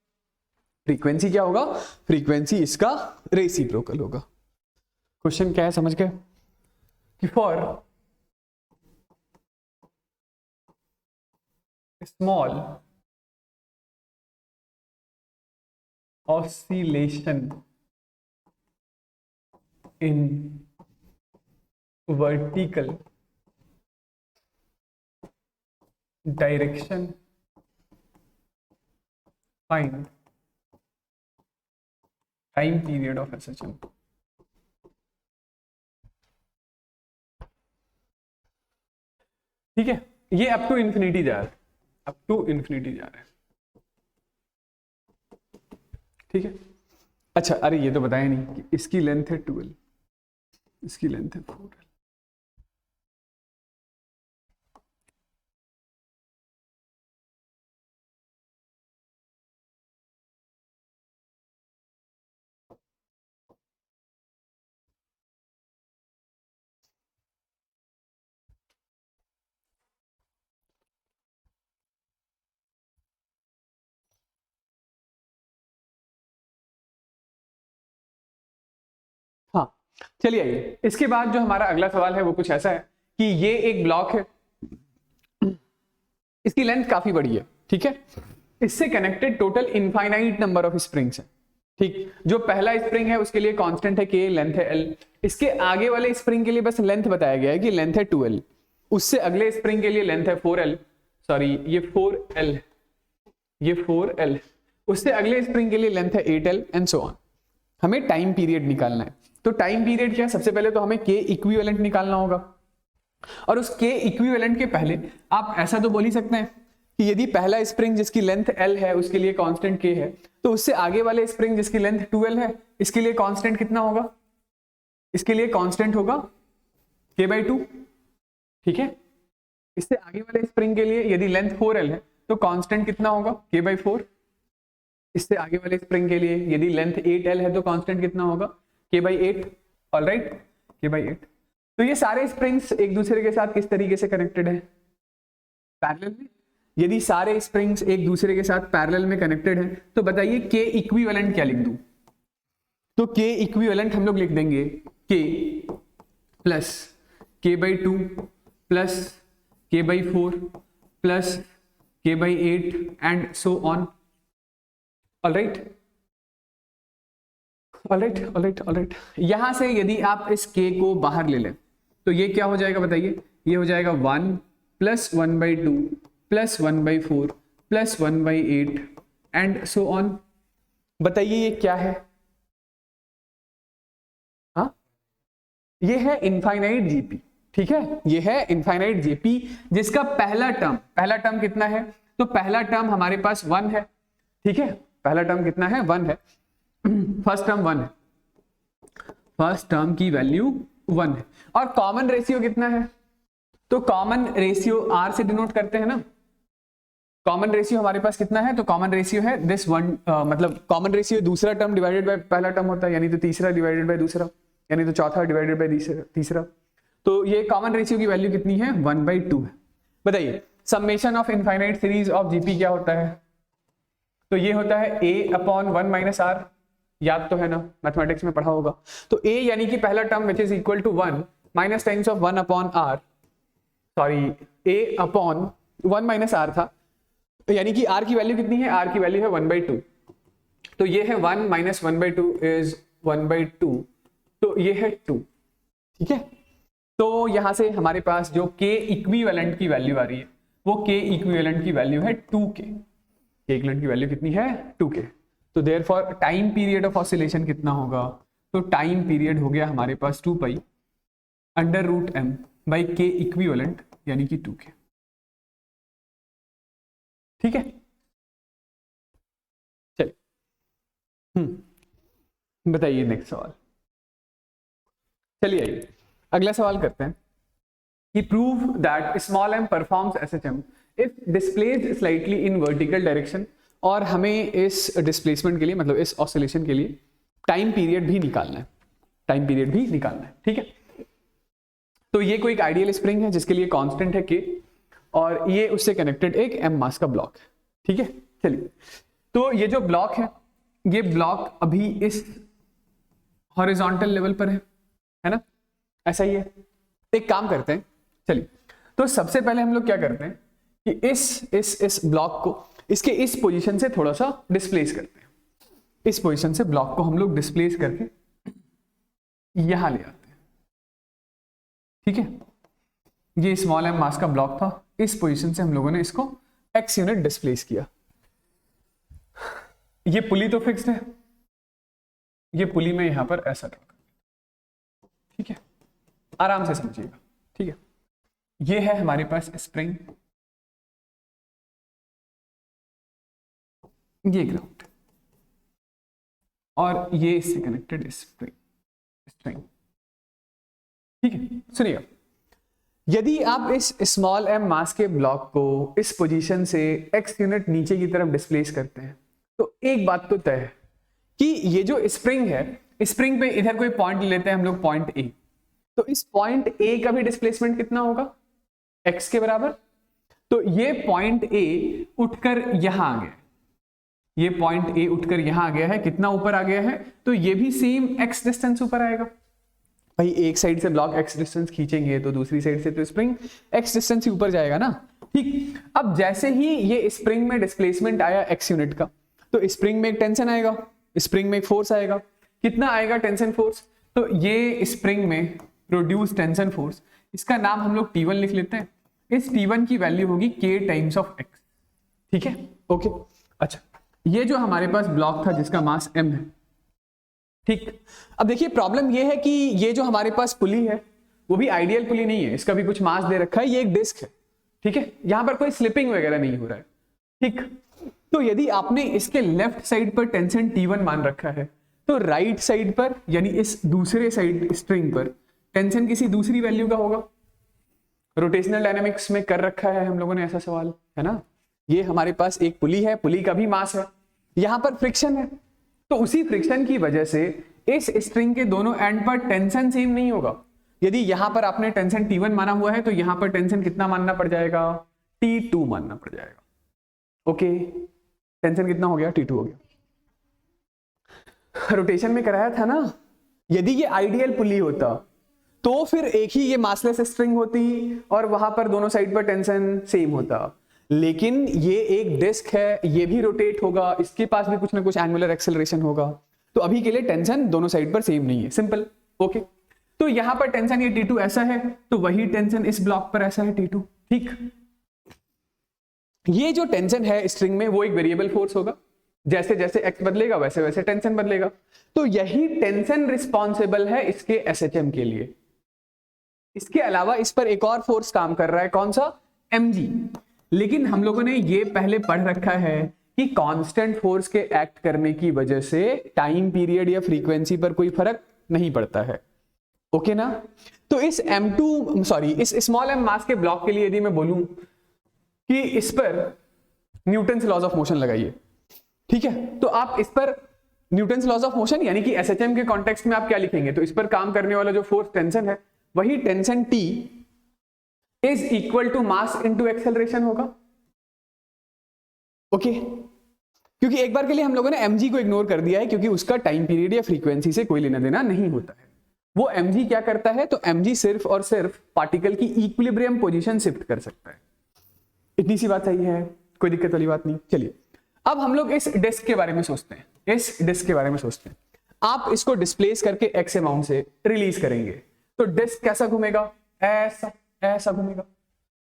फ्रीक्वेंसी क्या होगा? फ्रीक्वेंसी इसका रेसिप्रोकल होगा। क्वेश्चन क्या है समझ गए? कि for small oscillation in vertical direction find time period of SHM. ठीक है, ये अप टू इंफिनिटी जा रहा है, अप टू इंफिनिटी जा रहा है। ठीक है, अच्छा अरे ये तो बताया नहीं कि इसकी लेंथ है 12, इसकी लेंथ है 4L। हाँ चलिए आइए, इसके बाद जो हमारा अगला सवाल है वो कुछ ऐसा है कि ये एक ब्लॉक है, इसकी लेंथ काफी बड़ी है। ठीक है, इससे connected total infinite number of springs है। ठीक, जो पहला स्प्रिंग है उसके लिए कांस्टेंट है के, लेंथ है एल। इसके आगे वाले स्प्रिंग के लिए बस लेंथ बताया गया है कि लेंथ है 2L। उससे अगले स्प्रिंग के लिए लेंथ है 4L, सॉरी ये 4L, ये 4L। उससे अगले स्प्रिंग के लिए लेंथ है 8L एंड सो ऑन। हमें टाइम पीरियड निकालना है। तो टाइम पीरियड क्या, सबसे पहले तो हमें के इक्विवेलेंट निकालना होगा, और उस के इक्विवेलेंट के पहले आप ऐसा तो बोल ही सकते हैं कि यदि पहला स्प्रिंग जिसकी लेंथ L है उसके लिए कांस्टेंट K है, तो उससे आगे वाले स्प्रिंग जिसकी लेंथ 2L है इसके लिए कांस्टेंट कितना होगा, इसके लिए कांस्टेंट होगा K/2। ठीक है, इससे आगे वाले स्प्रिंग के लिए यदि लेंथ 4L है तो कांस्टेंट कितना होगा, K/4। इससे आगे वाले स्प्रिंग के लिए यदि लेंथ 8L है तो कांस्टेंट कितना होगा, K/8। Alright, K/8। तो ये सारे स्प्रिंग्स एक दूसरे के साथ किस तरीके से कनेक्टेड है, पैरेलल में। यदि सारे स्प्रिंग्स एक दूसरे के साथ पैरेलल में कनेक्टेड हैं तो बताइए के इक्विवेलेंट क्या लिख दूं। तो के इक्विवेलेंट हम लोग लिख देंगे के plus K/2 plus K/4 plus K/8 and so on. Alright, alright, alright, alright. यहां से यदि आप इस k को बाहर ले लें तो ये क्या हो जाएगा बताइए, ये हो जाएगा 1 plus 1/2 plus 1/4 plus 1/8 and so on. बताइए ये क्या है, हाँ ये है इनफाइनाइट जीपी। ठीक है, ये है इनफाइनाइट जीपी जिसका पहला टर्म कितना है, तो पहला टर्म हमारे पास 1 है। ठीक है, पहला टर्म कितना है, 1 है। फर्स्ट टर्म 1 है, फर्स्ट टर्म की वैल्यू 1 है। और कॉमन रेशियो कितना है, तो कॉमन रेशियो R से डिनोट करते हैं ना। कॉमन रेशियो हमारे पास कितना है, तो कॉमन रेशियो है दिस वन, मतलब कॉमन रेशियो दूसरा टर्म डिवाइडेड बाय पहला टर्म होता है, यानी तो तीसरा डिवाइडेड बाय दूसरा, यानी तो चौथा डिवाइडेड बाय तीसरा। तो ये कॉमन रेशियो की वैल्यू कितनी है, 1/2 है। बताइए summation of infinite series of GP क्या होता है, तो ये होता है A/1 - R। याद तो है ना, मैथमेटिक्स में पढ़ा होगा। तो A यानी कि पहला term which is equal to 1 minus times of 1/R, sorry A/1 - R था, यानी कि R की वैल्यू कितनी है, R की वैल्यू है 1/2। तो ये है 1 - 1/2 इज 1/2, तो ये है 2। ठीक है, तो यहां से हमारे पास जो K इक्विवेलेंट की वैल्यू आ रही है वो K इक्विवेलेंट की वैल्यू है 2K। K इक्विवेलेंट की वैल्यू कितनी है, 2K। तो therefore time period of oscillation कितना होगा, तो टाइम पीरियड हो गया हमारे पास 2π√m बाई K इक्विवेलेंट यानी कि 2K। ठीक है, चलिए बताइए नेक्स्ट सवाल। चलिए आइए अगला सवाल करते हैं कि prove that small m performs SHM if displaced slightly in vertical direction. और हमें इस डिस्प्लेसमेंट के लिए, मतलब इस ऑसिलेशन के लिए टाइम पीरियड भी निकालना है, टाइम पीरियड भी निकालना है। ठीक है, तो ये कोई एक आइडियल स्प्रिंग है जिसके लिए कांस्टेंट है K, और ये उससे कनेक्टेड एक m मास का ब्लॉक है। ठीक है, चलिए तो ये जो ब्लॉक है ये ब्लॉक अभी इस हॉरिजॉन्टल लेवल पर है ना, ऐसा ही है। एक काम करते हैं, चलिए तो सबसे पहले हम लोग क्या करते हैं कि इस ब्लॉक को इसके इस पोजीशन से थोड़ा सा डिस्प्लेस करते हैं। इस पोजीशन से ब्लॉक को हम लोग डिस्प्लेस करके यहां ले आते हैं। ठीक है, ये स्मॉल m मास का ब्लॉक था, इस पोजीशन से हम लोगों ने इसको x यूनिट डिस्प्लेस किया। ये पुली तो फिक्स्ड है, ये पुली में यहां पर ऐसा ड्रॉ, ठीक है, आराम से समझिएगा, ठीक है। ये है हमारे पास स्प्रिंग, ये ग्राउंड और ये इससे कनेक्टेड स्प्रिंग, ठीक है। सुनिएगा, यदि आप इस स्मॉल m मास के ब्लॉक को इस पोजीशन से x यूनिट नीचे की तरफ डिस्प्लेस करते हैं तो एक बात तो तय है कि ये जो स्प्रिंग है, स्प्रिंग पे इधर कोई पॉइंट लेते हैं हम लोग, पॉइंट A, तो इस पॉइंट A का भी डिस्प्लेसमेंट कितना होगा, x के बराबर। तो ये पॉइंट A उठकर यहां आ गया, ये पॉइंट A उठकर यहां आ गया है, कितना ऊपर आ गया है, तो ये भी सेम x डिस्टेंस ऊपर आएगा। भाई एक साइड से ब्लॉक x डिस्टेंस खींचेंगे तो दूसरी साइड से तो स्प्रिंग x डिस्टेंस ही ऊपर जाएगा ना, ठीक। अब जैसे ही ये स्प्रिंग में डिस्प्लेसमेंट आया x यूनिट का, तो स्प्रिंग में एक टेंशन आएगा, स्प्रिंग में एक फोर्स आएगा, कितना आएगा टेंशन फोर्स, तो ये स्प्रिंग में प्रोड्यूस टेंशन फोर्स, इसका नाम हम लोग T1 लिख लेते हैं। इस T1 की वैल्यू होगी k टाइम्स ऑफ x, ठीक है, ओके। अच्छा, ये जो हमारे पास ब्लॉक था जिसका मास m है, ठीक। अब देखिए प्रॉब्लम ये है कि ये जो हमारे पास पुली है वो भी आइडियल पुली नहीं है, इसका भी कुछ मास दे रखा है, ये एक डिस्क है, ठीक है, यहां पर कोई स्लिपिंग वगैरह नहीं हो रहा है, ठीक। तो यदि आपने इसके लेफ्ट साइड पर टेंशन T1 मान रखा है तो राइट साइड पर यानी इस दूसरे साइड स्ट्रिंग पर टेंशन किसी दूसरी वैल्यू का होगा। रोटेशनल डायनामिक्स में कर रखा है हम लोगों ने ऐसा सवाल, है ना। ये हमारे पास एक पुली है, पुली का भी मास है, यहां पर फ्रिक्शन है, तो उसी फ्रिक्शन की वजह से इस स्ट्रिंग के दोनों एंड पर टेंशन सेम नहीं होगा। यदि यहां पर आपने टेंशन T1 माना हुआ है तो यहां पर टेंशन कितना मानना पड़ जाएगा, T2 मानना पड़ जाएगा, ओके। टेंशन कितना हो गया, T2 हो गया। रोटेशन में कराया था ना, यदि ये आइडियल पुली होता तो फिर एक ही ये मासलेस स्ट्रिंग होती और वहां पर दोनों साइड पर टेंशन सेम होता, लेकिन ये एक डिस्क है, ये भी रोटेट होगा, इसके पास भी कुछ ना कुछ एंगुलर एक्सेलरेशन होगा, तो अभी के लिए टेंशन दोनों साइड पर सेम नहीं है, सिंपल, ओके। तो यहां पर टेंशन ये T2 ऐसा है तो वही टेंशन इस ब्लॉक पर ऐसा है T2, ठीक। ये जो टेंशन है स्ट्रिंग में वो एक वेरिएबल फोर्स होगा, जैसे जैसे x बदलेगा वैसे वैसे टेंशन बदलेगा, तो यही टेंशन रिस्पॉन्सिबल है इसके SHM के लिए। इसके अलावा इस पर एक और फोर्स काम कर रहा है, कौन सा, mg। लेकिन हम लोगों ने ये पहले पढ़ रखा है कि कांस्टेंट फोर्स के एक्ट करने की वजह से टाइम पीरियड या फ्रीक्वेंसी पर कोई फर्क नहीं पड़ता है, ओके ना। तो इस इस स्मॉल m मास के ब्लॉक के लिए यदि मैं बोलूं कि इस पर न्यूटन्स लॉज ऑफ मोशन लगाइए, ठीक है, तो आप इस पर न्यूटन्स लॉज ऑफ मोशन यानी कि SHM के कॉन्टेक्स्ट में आप क्या लिखेंगे, तो इस पर काम करने वाला जो फोर्स टेंशन है वही tension T is equal to mass into acceleration होगा, ओके। क्योंकि एक बार के लिए हम लोगों ने mg को इग्नोर कर दिया है क्योंकि उसका टाइम पीरियड या फ्रीक्वेंसी से कोई लेना देना नहीं होता है। वो mg क्या करता है, तो mg सिर्फ और सिर्फ पार्टिकल की इक्विलिब्रियम पोजीशन शिफ्ट कर सकता है। इतनी सी बात सही है, कोई दिक्कत वाली बात नहीं। चलिए अब हम लोग इस डिस्क के बारे में सोचते हैं, इस डिस्क के बारे में सोचते हैं। आप इसको डिस्प्लेस करके x अमाउंट से रिलीज करेंगे तो डिस्क कैसा घूमेगा, ऐसा ऐसा घूमेगा,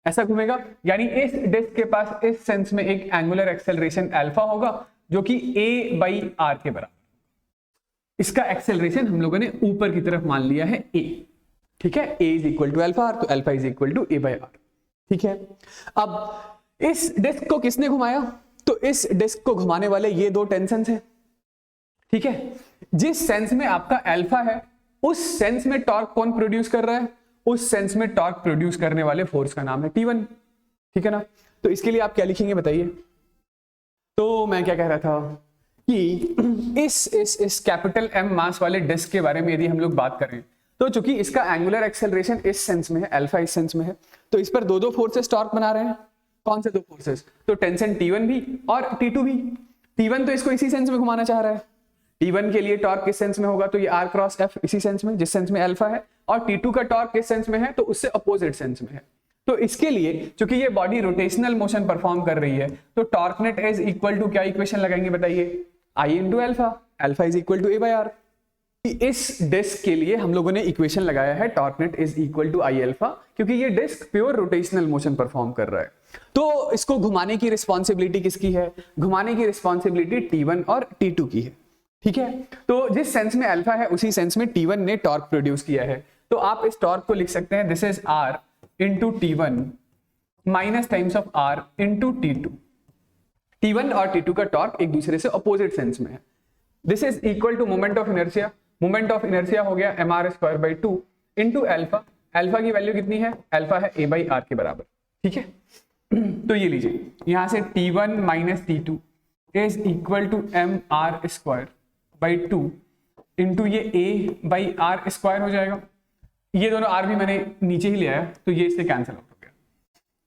ऐसा घूमेगा, यानी इस डिस्क के पास इस सेंस में एक एंगुलर एक्सेलरेशन अल्फा होगा जो कि a/r के बराबर। इसका एक्सेलरेशन हम लोगों ने ऊपर की तरफ मान लिया है a, ठीक है, a is equal to alpha r, तो alpha is equal to a/r, ठीक है। अब इस डिस्क को किसने घुमाया, तो इस डिस्क को घुमाने वाले ये दो टेंशन हैं, ठीक है। जिस सेंस में आपका अल्फा है उस सेंस में टॉर्क कौन प्रोड्यूस कर रहा है, उस सेंस में टॉर्क प्रोड्यूस करने वाले फोर्स का नाम है T1, ठीक है ना। तो इसके लिए आप क्या लिखेंगे बताइए। तो मैं क्या कह रहा था कि इस कैपिटल M मास वाले डिस्क के बारे में यदि हम लोग बात करें तो चूंकि इसका एंगुलर एक्सेलरेशन इस सेंस में है, अल्फा इस सेंस में है, तो इस पर दो दो फोर्सेस टॉर्क बना रहे हैं। कौन से दो फोर्सेस, तो टेंशन T1 भी और T2 भी। T1 तो इसको इसी सेंस में घुमाना चाह रहा है, T1 के लिए टॉर्क किस सेंस में होगा, तो ये R क्रॉस F इसी सेंस में, जिस सेंस में अल्फा है, और T2 का टॉर्क किस सेंस में है, तो उससे अपोजिट सेंस में है। तो इसके लिए क्योंकि ये बॉडी रोटेशनल मोशन परफॉर्म कर रही है तो torque net is equal to क्या इक्वेशन लगाएंगे बताइए, I into alpha, alpha is equal to a/r, कि इस डिस्क के लिए हम लोगों ने इक्वेशन लगाया है torque net is equal to I alpha, क्योंकि ये disc pure rotational motion perform कर रहा है। तो इसको घुमाने की रिस्पॉन्सिबिलिटी किसकी है? घुमाने की रिस्पॉन्सिबिलिटी T1 और T2 की है। ठीक है, तो जिस सेंस में अल्फा है उसी सेंस में T1 ने टॉर्क प्रोड्यूस किया है। तो आप इस टॉर्क को लिख सकते हैं this is R into T1 minus times of R into T2। T1 और T2 का टॉर्क एक दूसरे से अपोजिट सेंस में है। This is equal to moment of inertia. Moment of inertia हो गया mr²/2 इंटू अल्फा। अल्फा की वैल्यू कितनी है? अल्फा है a/r के बराबर। ठीक है, तो ये लीजिए यहां से T1 minus T2 is equal to mr²/2 into ये a/r² हो जाएगा। ये दोनों r भी मैंने नीचे ही ले आया तो ये इससे कैंसिल आउट हो गया।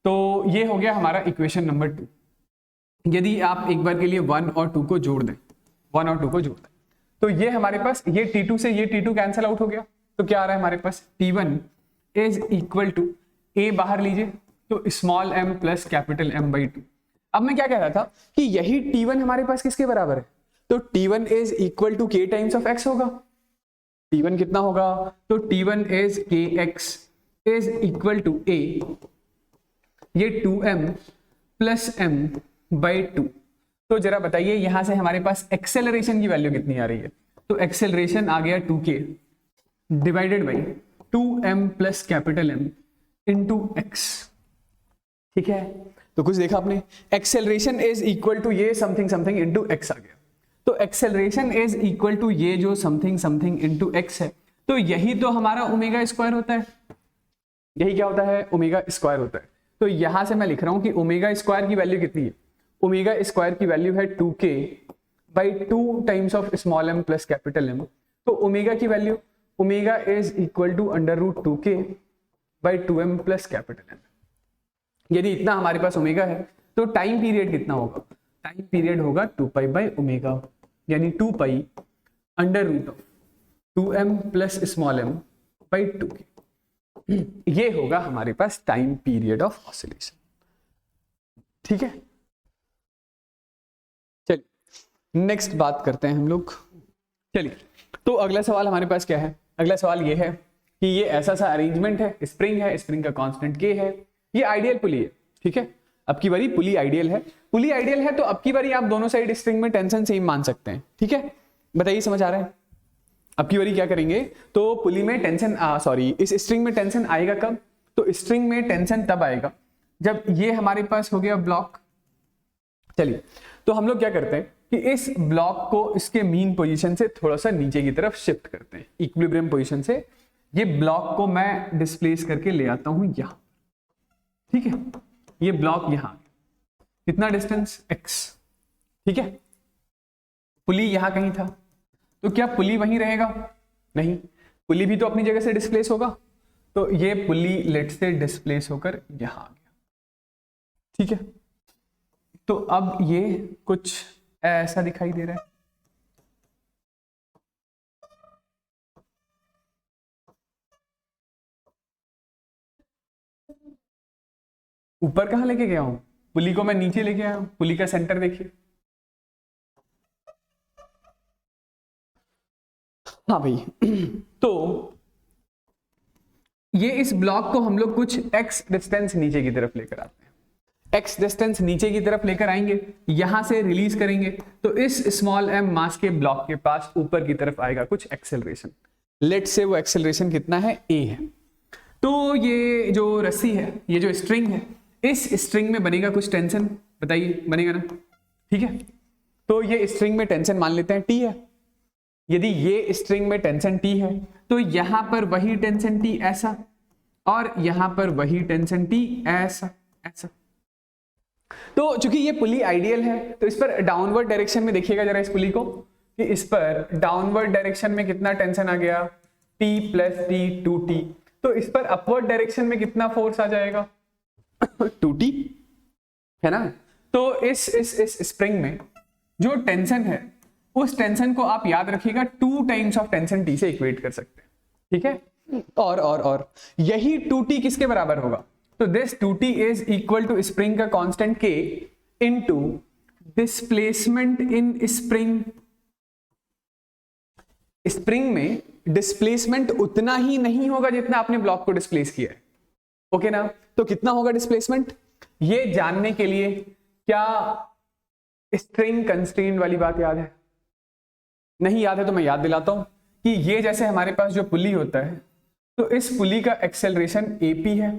तो ये हो गया हमारा इक्वेशन नंबर 2। यदि आप एक बार के लिए 1 और 2 को जोड़ दें, 1 और 2 को जोड़ दें, तो ये हमारे पास ये T2 से ये T2 कैंसिल आउट हो गया। तो क्या आ रहा है हमारे पास? T1 is equal to a बाहर लीजिए तो small m plus capital M/2। अब मैं क्या कह रहा था कि यही T1 हमारे पास किसके बराबर है? तो T1 is equal to k times of x होगा। T1 कितना होगा? तो T1 is kx is equal to a, ये 2m प्लस m/2। तो जरा बताइए यहां से हमारे पास एक्सेलरेशन की वैल्यू कितनी आ रही है? तो एक्सेलरेशन आ गया 2k divided by 2m plus capital M into x। ठीक है, तो कुछ देखा आपने, एक्सेलरेशन इज इक्वल टू ये समथिंग समथिंग इंटू x आ गया। तो एक्सेलरेशन इज इक्वल टू ये जो समथिंग समथिंग इंटू x है, तो यही तो हमारा ओमेगा स्क्वायर होता है। यही क्या होता है? ओमेगा स्क्वायर होता है। तो यहां से मैं लिख रहा हूं कि ओमेगा स्क्वायर की वैल्यू कितनी है? ओमेगा स्क्वायर की वैल्यू है 2k/2 times of small m plus capital M। तो ओमेगा की value, omega is equal to √2k/2m plus capital M। यदि इतना हमारे पास ओमेगा है तो टाइम पीरियड कितना होगा? टाइम पीरियड होगा 2π/ओमेगा, यानी 2π√2m प्लस स्मॉल m/2k। ये होगा हमारे पास टाइम पीरियड ऑफ ऑसिलेशन। ठीक है, चलिए नेक्स्ट बात करते हैं हम लोग। चलिए, तो अगला सवाल हमारे पास क्या है? अगला सवाल ये है कि ये ऐसा सा अरेंजमेंट है, स्प्रिंग है, स्प्रिंग का कांस्टेंट k है, ये आइडियल पुली है। ठीक है, अब की बारी पुली आइडियल है। पुली आइडियल है तो अब की बारी आप दोनों साइड स्ट्रिंग में टेंशन सेम मान सकते हैं। ठीक है, बताइए समझ आ रहा है? अब की बारी क्या करेंगे, तो पुली में टेंशन इस स्ट्रिंग में टेंशन आएगा कब? तो स्ट्रिंग में टेंशन तब आएगा जब ये हमारे पास हो गया ब्लॉक। चलिए, तो हम लोग क्या करते हैं कि इस ब्लॉक को इसके मीन पोजीशन से थोड़ा सा नीचे की तरफ शिफ्ट करते हैं, इक्विलिब्रियम पोजीशन से। ये ब्लॉक को मैं डिस्प्लेस करके ले आता हूं यहां। ठीक है, ये ब्लॉक यहां, कितना डिस्टेंस? x। ठीक है, पुली यहां कहीं था, तो क्या पुली वहीं रहेगा? नहीं, पुली भी तो अपनी जगह से डिस्प्लेस होगा। तो ये पुली लेट से डिस्प्लेस होकर यहां आ गया। ठीक है, तो अब ये कुछ ऐसा दिखाई दे रहा है। ऊपर कहां लेके गया हूं? पुली को मैं नीचे लेके आया हूं। पुली का सेंटर देखिए। हाँ भाई, तो ये इस ब्लॉक को हम लोग कुछ x डिस्टेंस नीचे की तरफ लेकर आते हैं। x डिस्टेंस नीचे की तरफ लेकर आएंगे, यहां से रिलीज करेंगे, तो इस स्मॉल m मास के ब्लॉक के पास ऊपर की तरफ आएगा कुछ एक्सेलरेशन। लेट से वो एक्सेलरेशन कितना है? a है। तो ये जो रस्सी है, ये जो स्ट्रिंग है, इस स्ट्रिंग में बनेगा कुछ टेंशन। बताइए बनेगा ना? ठीक है, तो ये स्ट्रिंग में टेंशन मान लेते हैं T है। यदि ये स्ट्रिंग में टेंशन T है तो यहां पर वही टेंशन T ऐसा, और यहां पर वही टेंशन T ऐसा ऐसा। तो चूंकि ये पुली आइडियल है तो इस पर डाउनवर्ड डायरेक्शन में देखिएगा जरा इस पुली को, कि इस पर डाउनवर्ड डायरेक्शन में कितना टेंशन आ गया? T + T 2T। तो इस पर अपवर्ड डायरेक्शन में कितना फोर्स आ जाएगा? 2T है ना। तो इस स्प्रिंग में जो टेंशन है, उस टेंशन को आप याद रखिएगा 2 टाइम्स ऑफ टेंशन T से इक्वेट कर सकते हैं। ठीक है, और यही 2T किसके बराबर होगा? तो this 2T is equal to spring का constant K into displacement in spring spring में डिस्प्लेसमेंट उतना ही नहीं होगा जितना आपने ब्लॉक को डिस्प्लेस किया है, ओके ना। तो कितना होगा डिस्प्लेसमेंट, ये जानने के लिए क्या स्ट्रिंग कंस्ट्रेंट वाली बात याद है? नहीं याद है तो मैं याद दिलाता हूं कि ये जैसे हमारे पास जो पुली होता है, तो इस पुली का एक्सेलरेशन AP है,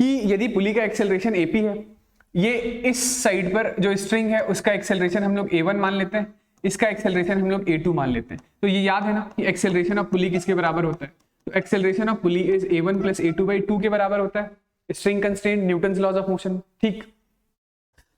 कि यदि पुली का एक्सेलरेशन AP है, ये इस साइड पर जो स्ट्रिंग है उसका एक्सेलरेशन हम लोग A1 मान लेते हैं, इसका एक्सेलरेशन हम लोग A2 मान लेते हैं। तो ये याद है ना कि एक्सेलरेशन ऑफ पुली किसके बराबर होता है? तो acceleration of pulley is A1 plus A2/2 के बराबर होता है, string constraint, Newton's laws of motion, ठीक।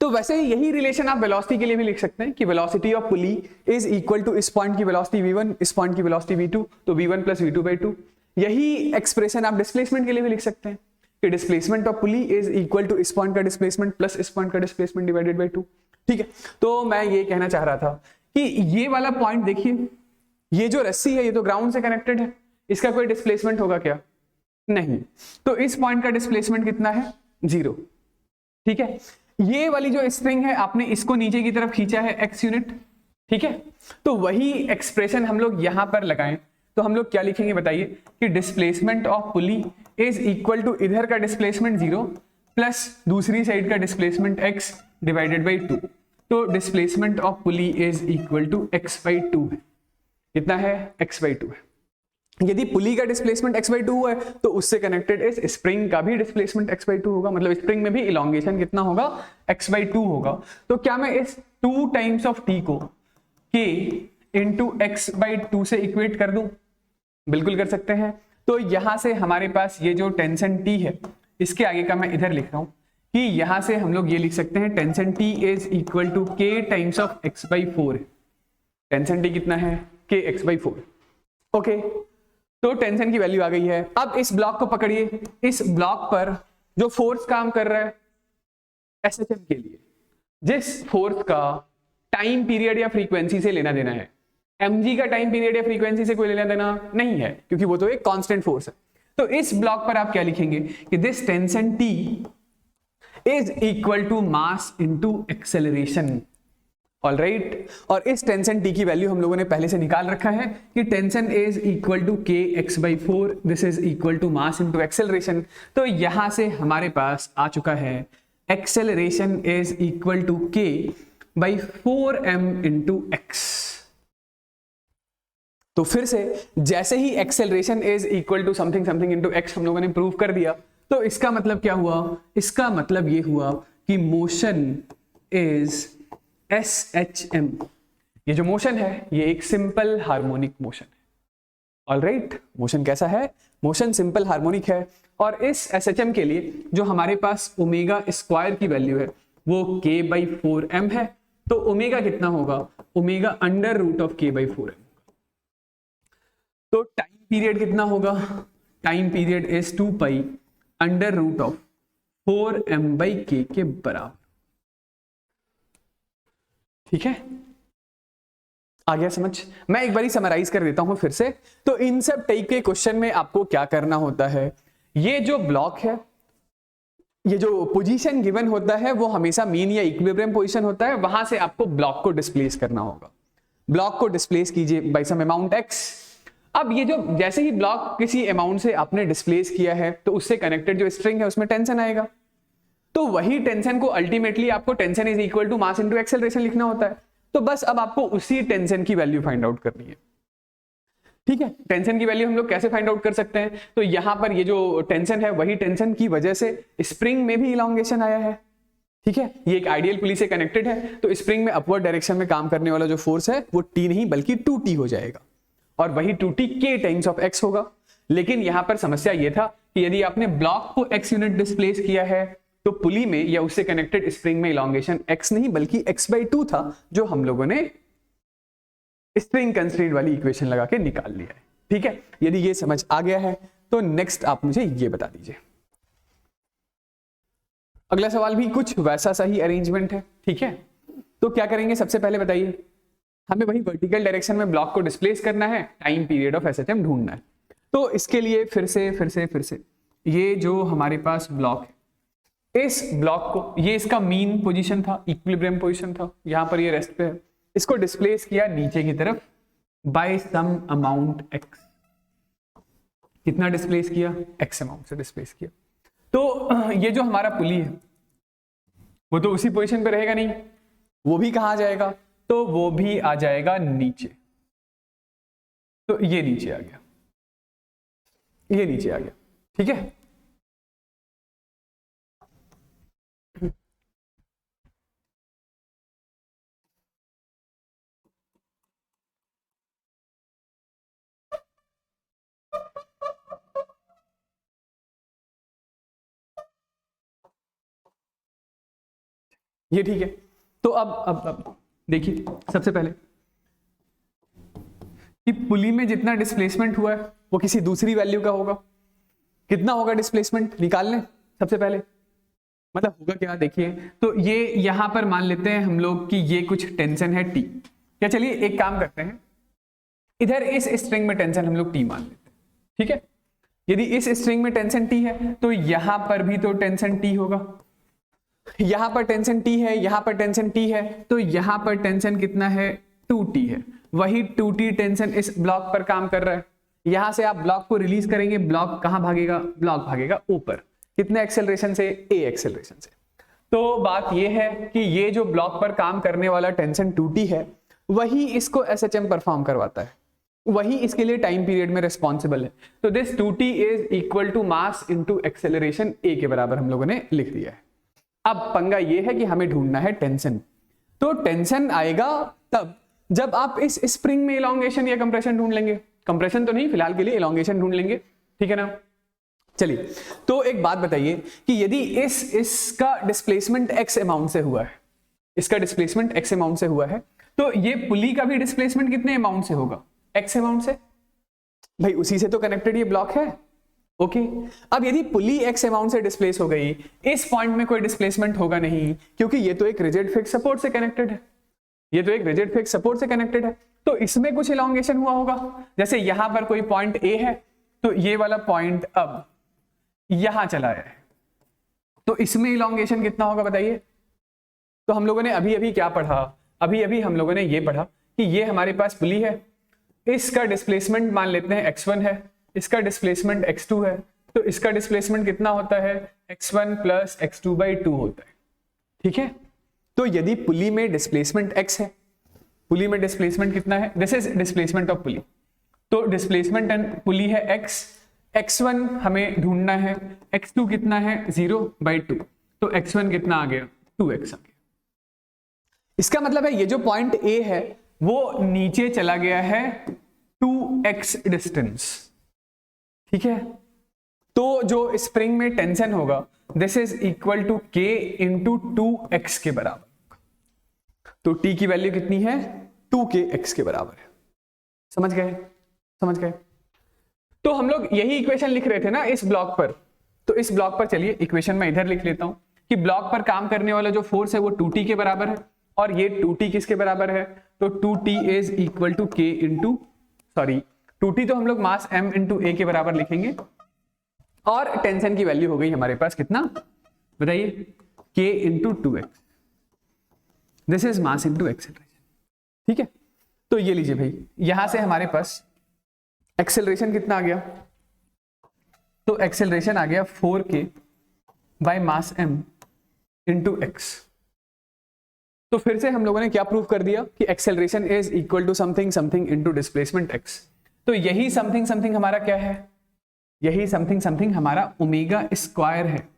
तो वैसे ही यही रिलेशन आप वेलोसिटी के लिए भी लिख सकते हैं कि velocity of pulley is equal to इस पॉइंट की वेलोसिटी v1, इस पॉइंट की वेलोसिटी v2, तो v1 प्लस v2/2। यही एक्सप्रेशन आप डिस्प्लेसमेंट के लिए भी लिख सकते हैं कि displacement of pulley is equal to इस पॉइंट का डिस्प्लेसमेंट प्लस इस पॉइंट का डिस्प्लेसमेंट डिवाइडेड बाय 2, ठीक है। तो मैं ये कहना चाह रहा था कि ये वाला पॉइंट देखिए, ये जो रस्सी है ये तो ग्राउंड से कनेक्टेड है, इसका कोई डिस्प्लेसमेंट होगा क्या? नहीं। तो इस पॉइंट का डिस्प्लेसमेंट कितना है? 0, ठीक है। ये वाली जो स्ट्रिंग है आपने इसको नीचे की तरफ खींचा है x यूनिट, ठीक है। तो वही एक्सप्रेशन हम लोग यहां पर लगाएं तो हम लोग क्या लिखेंगे बताइए कि displacement of pulley is equal to इधर का डिस्प्लेसमेंट 0 प्लस दूसरी साइड का डिस्प्लेसमेंट x डिवाइडेड बाई 2। तो displacement of pulley is equal to x/2 है। कितना है? x/2 है। यदि पुली का डिस्प्लेसमेंट x/2 है तो उससे कनेक्टेड इस स्प्रिंग का भी डिस्प्लेसमेंट x/2 होगा, मतलब स्प्रिंग में भी इलोंगेशन कितना होगा? x/2 होगा। तो क्या मैं इस 2 टाइम्स ऑफ t को k इंटू x/2 से इक्वेट कर दूं? बिल्कुल कर सकते हैं। तो यहां से हमारे पास ये जो टेंशन t है, इसके आगे का मैं इधर लिख रहा हूं कि यहां से हम लोग ये लिख सकते हैं tension t is equal to k times of x/4 है। टेंशन t कितना है? k x/4, okay. तो टेंशन की वैल्यू आ गई है। अब इस ब्लॉक को पकड़िए, इस ब्लॉक पर जो फोर्स काम कर रहा है SHM के लिए, जिस फोर्स का टाइम पीरियड या फ्रीक्वेंसी से लेना देना है, mg का टाइम पीरियड या फ्रीक्वेंसी से कोई लेना देना नहीं है क्योंकि वो तो एक कांस्टेंट फोर्स है। तो इस ब्लॉक पर आप क्या लिखेंगे कि this tension T is equal to mass into acceleration, alright. और इस टेंशन T की वैल्यू हम लोगों ने पहले से निकाल रखा है कि tension is equal to k x/4, this is equal to mass into acceleration. तो यहां से हमारे पास आ चुका है acceleration is equal to k/4m into x। तो फिर से जैसे ही acceleration is equal to something something into x हम लोगों ने प्रूव कर दिया, तो इसका मतलब क्या हुआ? इसका मतलब ये हुआ कि मोशन इज SHM। ये जो मोशन है ये एक सिंपल हार्मोनिक मोशन है, ऑलराइट। मोशन कैसा है? मोशन सिंपल हार्मोनिक है। और इस SHM के लिए जो हमारे पास ओमेगा स्क्वायर की वैल्यू है वो k/4m है। तो ओमेगा कितना होगा? Omega under root of k/4m। तो टाइम पीरियड कितना होगा? Time period is 2 pi under root of 4m/k के बराबर, ठीक है। आ गया समझ? मैं एक बारी समराइज कर देता हूं फिर से। तो इन सब टाइप के क्वेश्चन में आपको क्या करना होता है, ये जो ब्लॉक है, ये जो पोजीशन गिवन होता है वो हमेशा मीन या इक्विलिब्रियम पोजीशन होता है, वहां से आपको ब्लॉक को डिस्प्लेस करना होगा। ब्लॉक को डिस्प्लेस कीजिए बाय सम अमाउंट x। अब ये जो जैसे ही ब्लॉक किसी अमाउंट से आपने डिस्प्लेस किया है तो उससे कनेक्टेड जो स्ट्रिंग है उसमें टेंशन आएगा। तो वही टेंशन को अल्टीमेटली आपको tension is equal to mass into acceleration लिखना होता है। तो बस अब आपको उसी टेंशन की वैल्यू फाइंड आउट करनी है, ठीक है। टेंशन की वैल्यू हम लोग कैसे फाइंड आउट कर सकते हैं? तो यहां पर ये जो टेंशन है वही टेंशन की वजह से स्प्रिंग में भी इलॉन्गेशन आया है, ठीक है। ये एक आइडियल पुली से कनेक्टेड है, तो स्प्रिंग में अपवर्ड डायरेक्शन में काम करने वाला जो फोर्स है वो T नहीं बल्कि 2T हो जाएगा, और वही 2T k times of x होगा। लेकिन यहां पर समस्या यह था कि यदि आपने ब्लॉक को x यूनिट डिस्प्लेस किया है तो पुली में या उससे कनेक्टेड स्प्रिंग में इलॉन्गेशन x नहीं बल्कि x/2 था, जो हम लोगों ने स्प्रिंग कंस्ट्रेंट वाली इक्वेशन लगा के निकाल लिया है, ठीक है। यदि ये समझ आ गया है तो नेक्स्ट आप मुझे ये बता दीजिए। अगला सवाल भी कुछ वैसा सा ही अरेंजमेंट है, ठीक है। तो क्या करेंगे? सबसे पहले बताइए, हमें वही वर्टिकल डायरेक्शन में ब्लॉक को डिस्प्लेस करना है, टाइम पीरियड ऑफ SHM ढूंढना है। तो इसके लिए फिर से ये जो हमारे पास ब्लॉक है इस ब्लॉक को, ये इसका मीन पोजीशन था, इक्विलिब्रियम पोजीशन था, यहां पर ये रेस्ट पे है, इसको डिस्प्लेस किया नीचे की तरफ बाय सम अमाउंट एक्स। कितना डिस्प्लेस किया? एक्स अमाउंट से डिस्प्लेस किया। तो ये जो हमारा पुली है वो तो उसी पोजीशन पे रहेगा नहीं, वो भी कहां जाएगा? तो वो भी आ जाएगा नीचे। तो ये नीचे आ गया, ये नीचे आ गया, ठीक है। ये ठीक है। तो अब देखिए, सबसे पहले कि पुली में जितना डिस्प्लेसमेंट हुआ है वो किसी दूसरी वैल्यू का होगा। कितना होगा डिस्प्लेसमेंट? निकाल लें सबसे पहले। मतलब होगा क्या, देखिए, तो ये यहां पर मान लेते हैं हम लोग कि ये कुछ टेंशन है टी। या चलिए एक काम करते हैं, इधर इस स्ट्रिंग में टेंशन हम लोग टी मान लेते हैं, ठीक है। यदि इस स्ट्रिंग में टेंशन टी है तो यहां पर भी तो टेंशन टी होगा। यहां पर टेंशन टी है, यहां पर टेंशन टी है, तो यहां पर टेंशन कितना है? 2t है। वही 2t टेंशन इस ब्लॉक पर काम कर रहा है। यहां से आप ब्लॉक को रिलीज करेंगे, ब्लॉक कहां भागेगा? ब्लॉक भागेगा ऊपर। कितने एक्सेलरेशन से? a एक्सेलरेशन से। तो बात यह है कि ये जो ब्लॉक पर काम करने वाला टेंशन 2t है वही इसको SHM परफॉर्म करवाता है, वही इसके लिए टाइम पीरियड में रिस्पॉन्सिबल है। तो this 2t is equal to mass into acceleration a के बराबर हम लोगों ने लिख दिया है। अब पंगा ये है कि हमें ढूंढना है टेंशन। तो टेंशन आएगा तब जब आप इस स्प्रिंग में इलॉन्गेशन या कंप्रेशन ढूंढ लेंगे। कंप्रेशन तो नहीं, फिलहाल के लिए इलॉन्गेशन ढूंढ लेंगे, ठीक है ना। चलिए, तो एक बात बताइए कि यदि इसका डिस्प्लेसमेंट x अमाउंट से हुआ है, इसका डिस्प्लेसमेंट x अमाउंट से हुआ है, तो ये पुली का भी डिस्प्लेसमेंट कितने अमाउंट से होगा? x अमाउंट से। भाई उसी से तो कनेक्टेड ये ब्लॉक है, ओके। अब यदि पुली x अमाउंट से डिस्प्लेस हो गई, इस पॉइंट में कोई डिस्प्लेसमेंट होगा नहीं, क्योंकि ये तो एक रिजिड फिक्स सपोर्ट से कनेक्टेड है, ये तो एक रिजिड फिक्स सपोर्ट से कनेक्टेड है। तो इसमें कुछ इलॉन्गेशन हुआ होगा। जैसे यहां पर कोई पॉइंट A है, तो ये वाला पॉइंट अब यहां चला है, तो इसमें इलॉन्गेशन कितना होगा बताइए। तो हम लोगों ने अभी अभी क्या पढ़ा? अभी अभी हम लोगों ने ये पढ़ा कि ये हमारे पास पुली है, इसका डिस्प्लेसमेंट मान लेते हैं x1 है, इसका डिस्प्लेसमेंट x2 है, तो इसका डिस्प्लेसमेंट कितना होता है? x1 प्लस x2/2 होता है, ठीक है। तो यदि पुली में डिस्प्लेसमेंट x है, पुली में डिस्प्लेसमेंट कितना है? दिस इज डिस्प्लेसमेंट ऑफ पुली। तो डिस्प्लेसमेंट एंड पुली है x, x1 हमें ढूंढना है, x2 कितना है? 0/2, तो x1 कितना आ गया? 2x आ गया। इसका मतलब है ये जो पॉइंट A है वो नीचे चला गया है 2x डिस्टेंस, ठीक है। तो जो स्प्रिंग में टेंशन होगा this is equal to k into 2x के बराबर। तो t की वैल्यू कितनी है? 2kx के बराबर है। समझ गए? समझ गए? तो हम लोग यही इक्वेशन लिख रहे थे ना इस ब्लॉक पर। तो इस ब्लॉक पर चलिए इक्वेशन में इधर लिख लेता हूं कि ब्लॉक पर काम करने वाला जो फोर्स है वो 2t के बराबर है, और ये 2t किसके बराबर है? तो 2t is equal to k into, sorry 2t तो हम लोग मास m इंटू a के बराबर लिखेंगे, और टेंशन की वैल्यू हो गई हमारे पास कितना बताइए? k into 2x। This is mass into acceleration, ठीक है। तो ये लीजिए भाई, यहां से हमारे पास एक्सेलरेशन कितना आ गया? तो एक्सेलरेशन आ गया 4k by mass m into x। तो फिर से हम लोगों ने क्या प्रूव कर दिया कि acceleration is equal to something something into displacement x। तो यही समथिंग समथिंग हमारा क्या है? यही समथिंग समथिंग हमारा ओमेगा स्क्वायर है।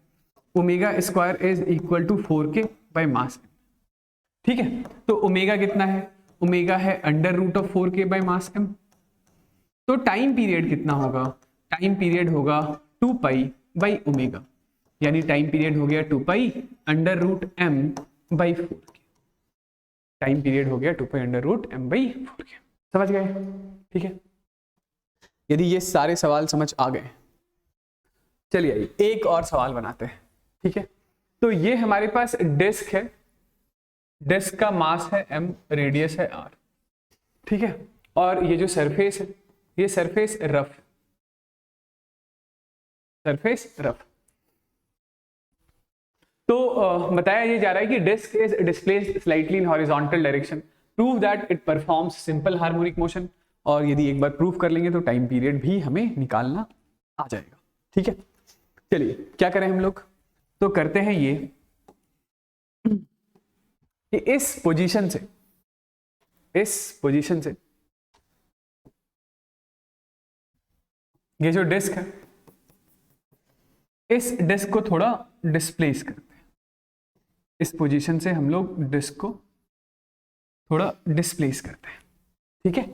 Omega square is equal to 4k by mass m, ठीक है। तो ओमेगा कितना है? ओमेगा है under root of 4k by mass m। तो टाइम पीरियड कितना होगा? टाइम पीरियड होगा 2 पाई बाई ओमेगा, यानी टाइम पीरियड हो गया 2 pi under root m by 4k। Time period हो गया 2 pi under root m by 4k। समझ गए? ठीक है। यदि ये सारे सवाल समझ आ गए, चलिए आइए एक और सवाल बनाते हैं, ठीक है। तो ये हमारे पास डिस्क है, डिस्क का मास है m, रेडियस है r, ठीक है। और ये जो सरफेस है, ये सरफेस रफ, सरफेस रफ। तो बताया ये जा रहा है कि disc is displaced slightly in horizontal direction, prove that it performs simple harmonic motion. और यदि एक बार प्रूव कर लेंगे तो टाइम पीरियड भी हमें निकालना आ जाएगा। ठीक है, चलिए क्या करें हम लोग, तो करते हैं ये कि इस पोजीशन से ये जो डिस्क है, इस डिस्क को थोड़ा डिस्प्लेस करते हैं। इस पोजीशन से हम लोग डिस्क को थोड़ा डिस्प्लेस करते हैं। ठीक है,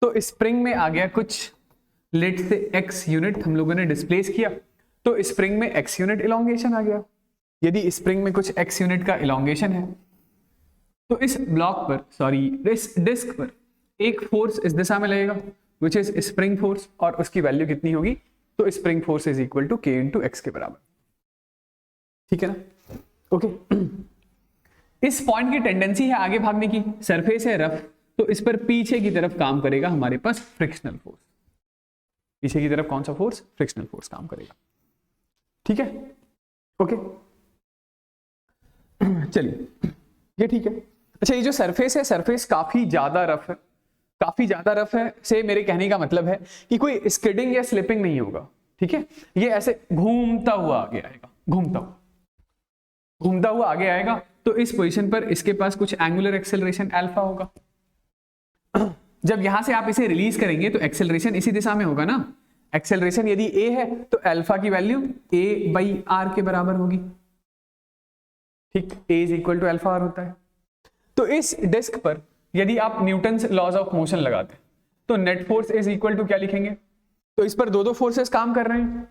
तो स्प्रिंग में आ गया कुछ, लेट से x यूनिट हम लोगों ने डिस्प्लेस किया, तो स्प्रिंग में x यूनिट इलोंगेशन आ गया। यदि स्प्रिंग में कुछ x यूनिट का इलोंगेशन है तो इस ब्लॉक पर, सॉरी इस डिस्क पर एक फोर्स इस दिशा में लगेगा विच इज स्प्रिंग फोर्स, और उसकी वैल्यू कितनी होगी, तो spring force is equal to k into x के बराबर। ठीक है ना, ओके। इस पॉइंट की टेंडेंसी है आगे भागने की, सरफेस है रफ, तो इस पर पीछे की तरफ काम करेगा हमारे पास फ्रिक्शनल फोर्स। पीछे की तरफ कौन सा फोर्स, फ्रिक्शनल फोर्स काम करेगा। ठीक है, ओके, चलिए ये ठीक है। अच्छा, ये जो सरफेस है, सरफेस काफी ज्यादा रफ है, काफी ज्यादा रफ है से मेरे कहने का मतलब है कि कोई स्किडिंग या स्लिपिंग नहीं होगा। ठीक है, ये ऐसे घूमता हुआ आगे आएगा, घूमता हुआ आगे आएगा, तो इस पोजीशन पर इसके पास कुछ एंगुलर एक्सेलरेशन अल्फा होगा। जब यहां से आप इसे रिलीज करेंगे तो एक्सेलरेशन इसी दिशा में होगा ना। एक्सेलरेशन यदि a है तो अल्फा की वैल्यू a बाई आर के बराबर होगी। ठीक, a is equal to alpha r होता है। तो इस डिस्क पर यदि आप न्यूटन्स लॉज ऑफ मोशन लगाते हैं तो net force is equal to क्या लिखेंगे, तो इस पर दो फोर्सेस काम कर रहे हैं,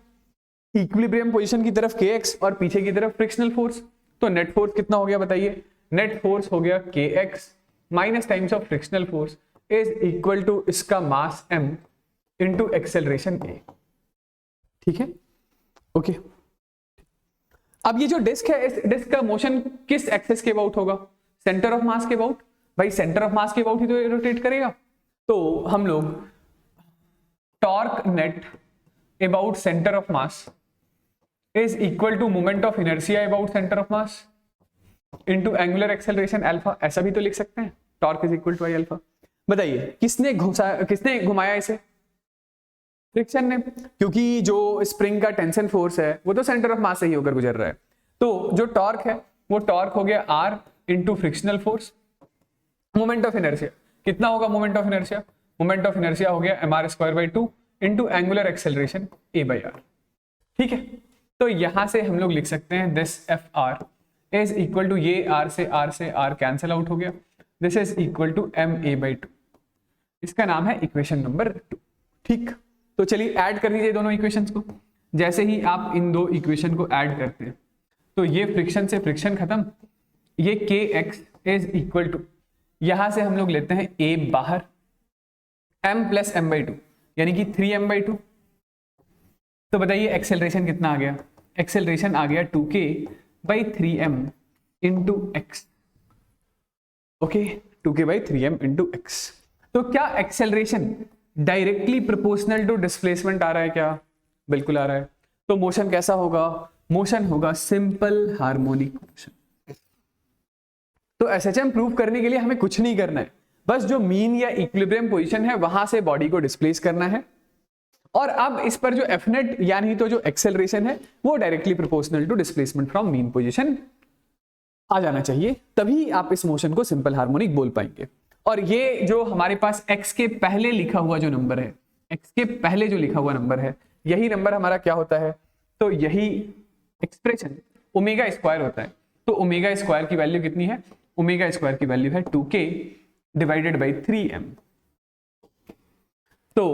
इक्विलिब्रियम पोजीशन की तरफ kx और पीछे की तरफ फ्रिक्शनल फोर्स। तो नेट फोर्स कितना हो गया बताइए, नेट फोर्स हो गया kx minus times of frictional force is equal to इसका mass m into acceleration a। ठीक है, ओके। अब ये जो डिस्क है, इस डिस्क का मोशन किस एक्सिस के अबाउट होगा, सेंटर ऑफ मास के अबाउट। भाई सेंटर ऑफ मास के अबाउट ही तो रोटेट करेगा, तो हम लोग torque net about centre of mass is equal to moment of inertia about centre of mass into angular acceleration alpha, ऐसा भी तो लिख सकते हैं, torque is equal to I alpha. बताइए किसने घुमाया इसे, फ्रिक्शन ने, क्योंकि जो स्प्रिंग का टेंशन फोर्स है वो तो सेंटर ऑफ मास से ही होकर गुजर रहा है। तो जो टॉर्क है वो टॉर्क हो गया r into frictional force. Moment of inertia कितना होगा, मोमेंट ऑफ इनर्शिया हो गया mr square by 2 into angular acceleration a by r. ठीक है, तो यहां से हम लोग लिख सकते हैं this Fr is equal to, ये r से r कैंसिल आउट हो गया, this is equal to ma by 2। इसका नाम है इक्वेशन नंबर 2। ठीक, तो चलिए ऐड कर दीजिए दोनों इक्वेशंस को। जैसे ही आप इन दो इक्वेशन को ऐड करते हैं तो ये फ्रिक्शन से फ्रिक्शन खत्म, ये kx इज इक्वल टू, यहां से हम लोग लेते हैं a बाहर, m प्लस m बाई 2 यानी कि 3m बाई 2। तो बताइए एक्सेलरेशन कितना आ गया, एक्सेलरेशन आ गया 2k by 3m into X. Okay, 2k by 3m into X. तो क्या acceleration directly proportional to displacement आ रहा है क्या, बिल्कुल आ रहा है। तो मोशन कैसा होगा, मोशन होगा सिंपल हार्मोनिक मोशन। तो एसएचएम प्रूव करने के लिए हमें कुछ नहीं करना है, बस जो मीन या इक्विलिब्रियम पोजीशन है वहां से बॉडी को डिस्प्लेस करना है, और अब इस पर जो एफ नेट यानी तो जो एक्सेलरेशन है वो directly proportional to displacement from mean position आ जाना चाहिए, तभी आप इस मोशन को सिंपल हार्मोनिक बोल पाएंगे। और ये जो हमारे पास x के पहले लिखा हुआ जो नंबर है, x के पहले जो लिखा हुआ नंबर है, यही नंबर हमारा क्या होता है, तो यही एक्सप्रेशन ओमेगा स्क्वायर होता है। तो ओमेगा स्क्वायर की वैल्यू कितनी है, ओमेगा स्क्वायर की वैल्यू है 2k डिवाइडेड बाई 3m। तो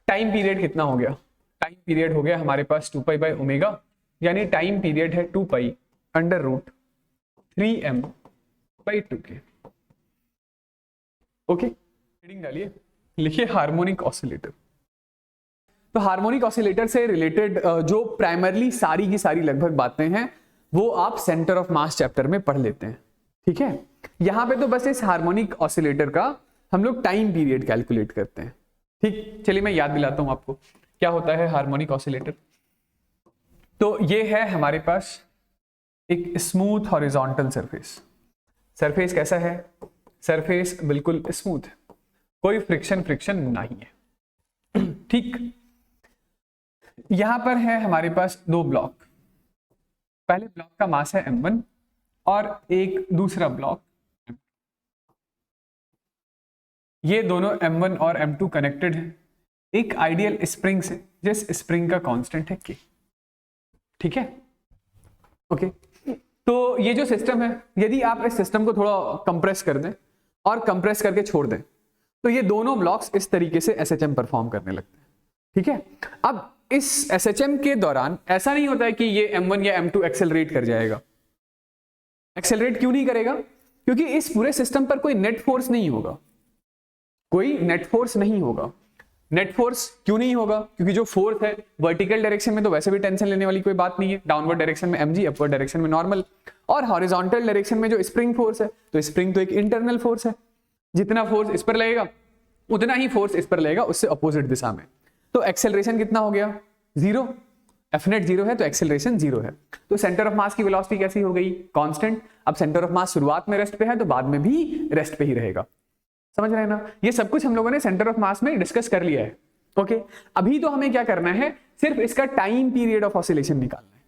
टाइम पीरियड कितना हो गया, टाइम पीरियड हो गया हमारे पास 2 पाई बाई ओमेगा, यानी टाइम पीरियड है 2 pi under root 3m by 2k। Okay, heading डालिए, लिखिए हार्मोनिक ऑसिलेटर। तो हार्मोनिक ऑसिलेटर से रिलेटेड जो प्राइमरली सारी की सारी लगभग बातें हैं वो आप सेंटर ऑफ मास चैप्टर में पढ़ लेते हैं। ठीक है, यहां पे तो बस इस हार्मोनिक ऑसिलेटर का हम लोग टाइम पीरियड कैलकुलेट करते हैं। ठीक, चलिए मैं याद दिलाता हूं आपको क्या होता है हार्मोनिक ऑसिलेटर। तो ये है हमारे पास एक स्मूथ हॉरिजॉन्टल सरफेस। सरफेस कैसा है? सरफेस बिल्कुल स्मूथ है, कोई फ्रिक्शन नहीं है। ठीक, यहां पर है हमारे पास दो ब्लॉक। पहले ब्लॉक का मास है m1 और एक दूसरा ब्लॉक, ये दोनों m1 और m2 कनेक्टेड है एक आइडियल स्प्रिंग से, जिस स्प्रिंग का कांस्टेंट है k। ठीक है, ओके। तो ये जो सिस्टम है, यदि आप इस सिस्टम को थोड़ा कंप्रेस कर दें और कंप्रेस करके छोड़ दें तो ये दोनों ब्लॉक्स इस तरीके से SHM परफॉर्म करने लगते हैं। ठीक है, अब इस SHM के दौरान ऐसा नहीं होता है कि ये m1 या m2 एक्सेलरेट कर जाएगा। एक्सेलरेट क्यों नहीं करेगा? क्योंकि इस पूरे सिस्टम पर कोई नेट फोर्स नहीं होगा, कोई नेट फोर्स नहीं होगा। नेट फोर्स क्यों नहीं होगा? क्योंकि जो फोर्स है वर्टिकल डायरेक्शन में तो वैसे भी टेंशन लेने वाली कोई बात नहीं है, डाउनवर्ड डायरेक्शन में mg, अपवर्ड डायरेक्शन में नॉर्मल, और हॉरिजॉन्टल डायरेक्शन में जो स्प्रिंग फोर्स है, तो स्प्रिंग तो एक इंटरनल फोर्स है, जितना फोर्स इस पर लगेगा उतना ही फोर्स इस पर लगेगा उससे अपोजिट दिशा में। तो एक्सेलरेशन कितना हो गया? 0। एफ नेट 0 है तो एक्सेलरेशन 0 है। तो सेंटर ऑफ मास की वेलोसिटी कैसी हो गई? कांस्टेंट। अब सेंटर ऑफ मास शुरुआत में रेस्ट पे है तो बाद में भी रेस्ट पे ही रहेगा। समझ रहे हैं ना? ये सब कुछ हम लोगों ने सेंटर ऑफ मास में डिस्कस कर लिया है। ओके, अभी तो हमें क्या करना है? सिर्फ इसका टाइम पीरियड ऑफ ऑसिलेशन निकालना है,